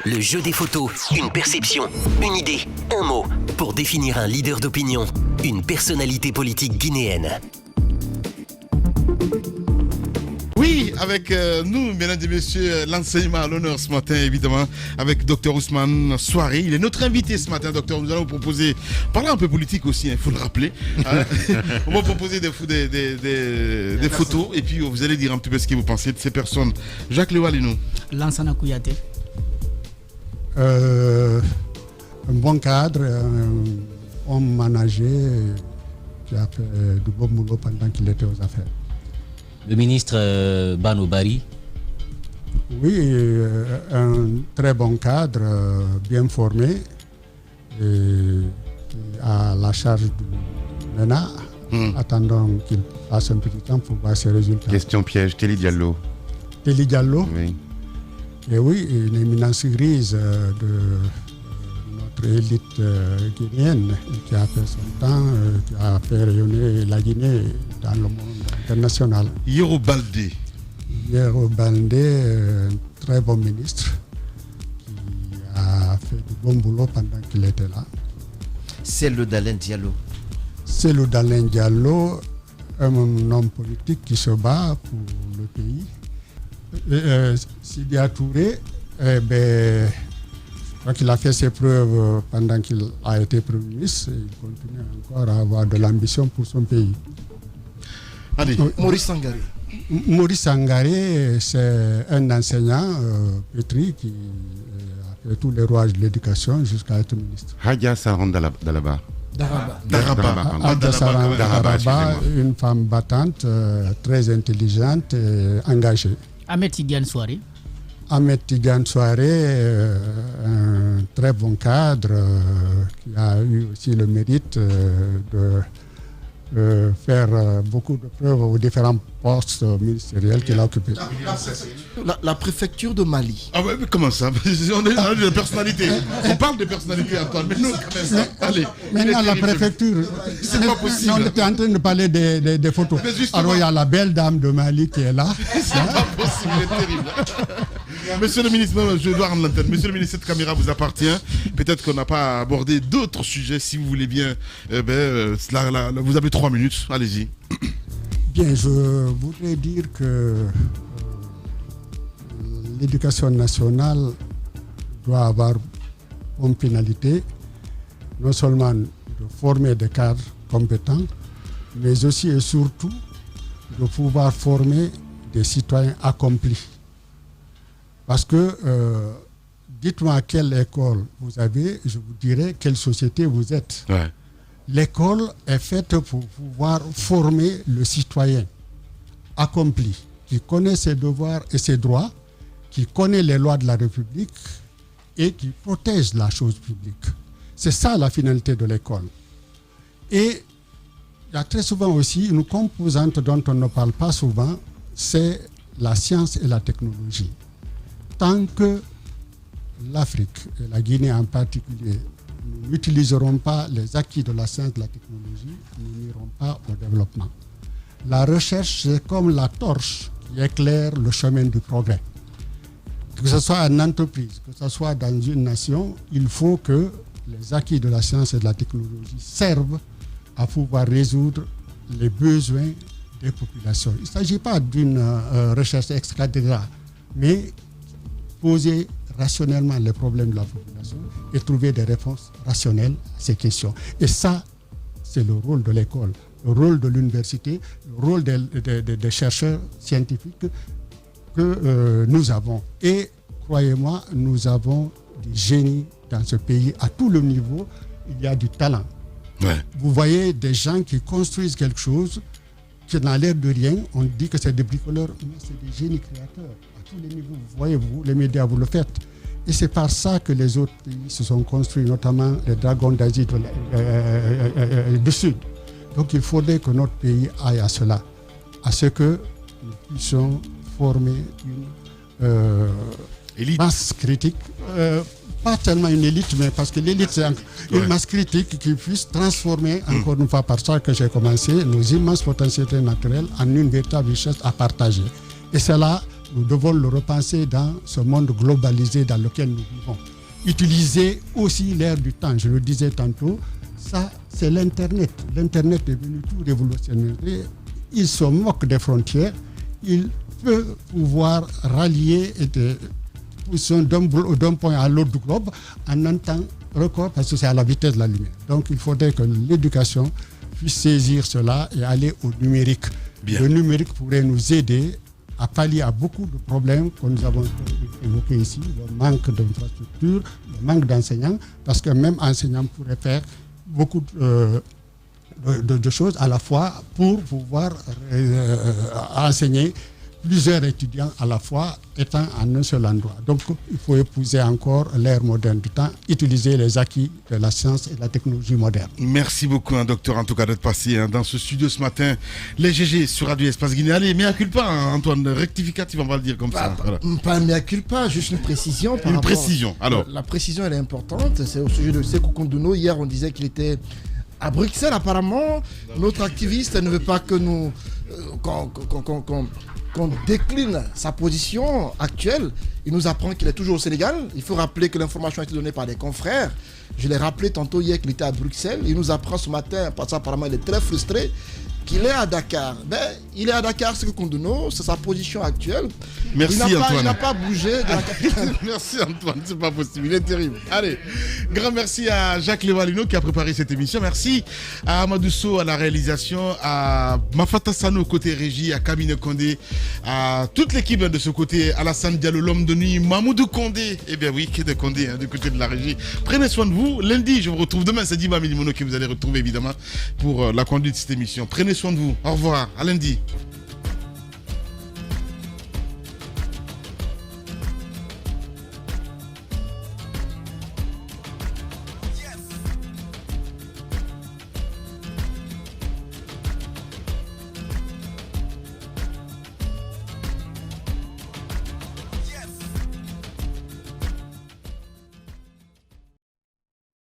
Le jeu des photos. Une perception. Une idée. Un mot. Pour définir un leader d'opinion. Une personnalité politique guinéenne. Oui, avec nous, mesdames et messieurs, l'enseignement à l'honneur ce matin, évidemment, avec Dr Ousmane Souaré. Il est notre invité ce matin, docteur. Nous allons vous proposer, parler un peu politique aussi, il faut le rappeler. On va proposer des photos et puis vous allez dire un petit peu ce que vous pensez de ces personnes. Jacques Lewalinou. Lansana Kouyaté. Un bon cadre, un homme managé qui a fait du bon boulot pendant qu'il était aux affaires. Le ministre Bano Bari. Oui, un très bon cadre, bien formé, et qui a la charge du MENA. Attendons qu'il passe un petit temps pour voir ses résultats. Question piège, Téli Diallo. Téli Diallo. Oui. Et oui, une éminence grise de notre élite guinéenne qui a fait son temps, qui a fait rayonner la Guinée dans le monde international. Yoro Baldé. Yoro Baldé, un très bon ministre qui a fait du bon boulot pendant qu'il était là. C'est le Dalen Diallo. C'est le Dalen Diallo, un homme politique qui se bat pour le pays. Sidi Touré, je crois qu'il a fait ses preuves pendant qu'il a été Premier ministre et il continue encore à avoir de l'ambition pour son pays. Allez, Maurice Sangaré. Maurice Sangaré, c'est un enseignant pétri qui a fait tous les rouages de l'éducation jusqu'à être ministre. Hadja Saranda Dalaba. Daraba, une femme battante, très intelligente et engagée. Ahmed Tidiane Souaré. Ahmed Tidiane Souaré, un très bon cadre qui a eu aussi le mérite de faire beaucoup de preuves aux différents postes ministériels qu'il a occupés. La préfecture de Mali. Ah ouais, mais comment ça? On est dans des personnalités. On parle de personnalités, Antoine, mais nous, quand même, ça. Allez. Maintenant, la préfecture. C'est pas possible. On était en train de parler des photos. Alors, il y a la belle dame de Mali qui est là. C'est pas possible, c'est terrible. Monsieur le ministre, je dois rendre l'antenne. Monsieur le ministre, cette caméra vous appartient. Peut-être qu'on n'a pas abordé d'autres sujets, si vous voulez bien. Vous avez 3 minutes. Allez-y. Bien, je voudrais dire que l'éducation nationale doit avoir comme finalité non seulement de former des cadres compétents, mais aussi et surtout de pouvoir former des citoyens accomplis. Parce que dites-moi quelle école vous avez, je vous dirai quelle société vous êtes. Ouais. L'école est faite pour pouvoir former le citoyen accompli, qui connaît ses devoirs et ses droits, qui connaît les lois de la République et qui protège la chose publique. C'est ça la finalité de l'école. Et il y a très souvent aussi une composante dont on ne parle pas souvent, c'est la science et la technologie. Tant que l'Afrique, et la Guinée en particulier, nous n'utiliserons pas les acquis de la science et de la technologie, nous n'irons pas au développement. La recherche, c'est comme la torche qui éclaire le chemin du progrès. Que ce soit en entreprise, que ce soit dans une nation, il faut que les acquis de la science et de la technologie servent à pouvoir résoudre les besoins des populations. Il ne s'agit pas d'une recherche extra, mais poser rationnellement les problèmes de la population et trouver des réponses rationnelles à ces questions. Et ça, c'est le rôle de l'école, le rôle de l'université, le rôle des chercheurs scientifiques que nous avons. Et croyez-moi, nous avons des génies dans ce pays. À tout le niveau, il y a du talent. Ouais. Vous voyez des gens qui construisent quelque chose qui n'a l'air de rien. On dit que c'est des bricoleurs, mais c'est des génies créateurs. Tous les niveaux, vous voyez, vous, les médias, vous le faites. Et c'est par ça que les autres pays se sont construits, notamment les dragons d'Asie du Sud. Donc il faudrait que notre pays aille à cela, à ce que nous puissions former une masse critique, pas tellement une élite, mais parce que l'élite c'est une masse critique qui puisse transformer, encore une fois par ça que j'ai commencé, nos immenses potentialités naturelles en une véritable richesse à partager. Et cela, nous devons le repenser dans ce monde globalisé dans lequel nous vivons. Utiliser aussi l'ère du temps, je le disais tantôt, ça c'est l'Internet. L'Internet est venu tout révolutionner. Ils se moquent des frontières, il peut pouvoir rallier d'un point à l'autre du globe en un temps record, parce que c'est à la vitesse de la lumière. Donc il faudrait que l'éducation puisse saisir cela et aller au numérique. Bien. Le numérique pourrait nous aider à pallier à beaucoup de problèmes que nous avons évoqués ici, le manque d'infrastructures, le manque d'enseignants, parce que même enseignants pourraient faire beaucoup de choses à la fois pour pouvoir enseigner plusieurs étudiants à la fois étant en un seul endroit. Donc il faut épouser encore l'ère moderne du temps, utiliser les acquis de la science et de la technologie moderne. Merci beaucoup, docteur, en tout cas, d'être passé dans ce studio ce matin. Les GG sur Radio Espace Guinée. Allez, mea culpa, Antoine, rectificatif, on va le dire comme ça. Voilà. Pas mea culpa, juste une précision. Alors. La précision, elle est importante. C'est au sujet de Sékou Koundono. Hier, on disait qu'il était à Bruxelles, apparemment. Notre activiste ne veut pas que nous... qu'on décline sa position actuelle. Il nous apprend qu'il est toujours au Sénégal. Il faut rappeler que l'information a été donnée par des confrères. Je l'ai rappelé tantôt hier qu'il était à Bruxelles. Il nous apprend ce matin, parce qu'apparemment il est très frustré, qu'il est à Dakar. Il est à Dakar, c'est Koundono, c'est sa position actuelle. Merci Antoine. Il n'a pas bougé de la capitale. Merci Antoine, c'est pas possible, il est terrible. Allez, grand merci à Jacques Levalino qui a préparé cette émission. Merci à Amadou Sow à la réalisation, à Mafata Sano côté régie, à Kabine Condé, à toute l'équipe de ce côté, Alassane Diallo, l'homme de nuit, Mamoudou Condé. Eh bien oui, Kéde Condé, du côté de la régie. Prenez soin de vous. Lundi, je vous retrouve demain, c'est Diba Milimono que vous allez retrouver évidemment pour la conduite de cette émission. Prenez soin de vous. Au revoir. À lundi.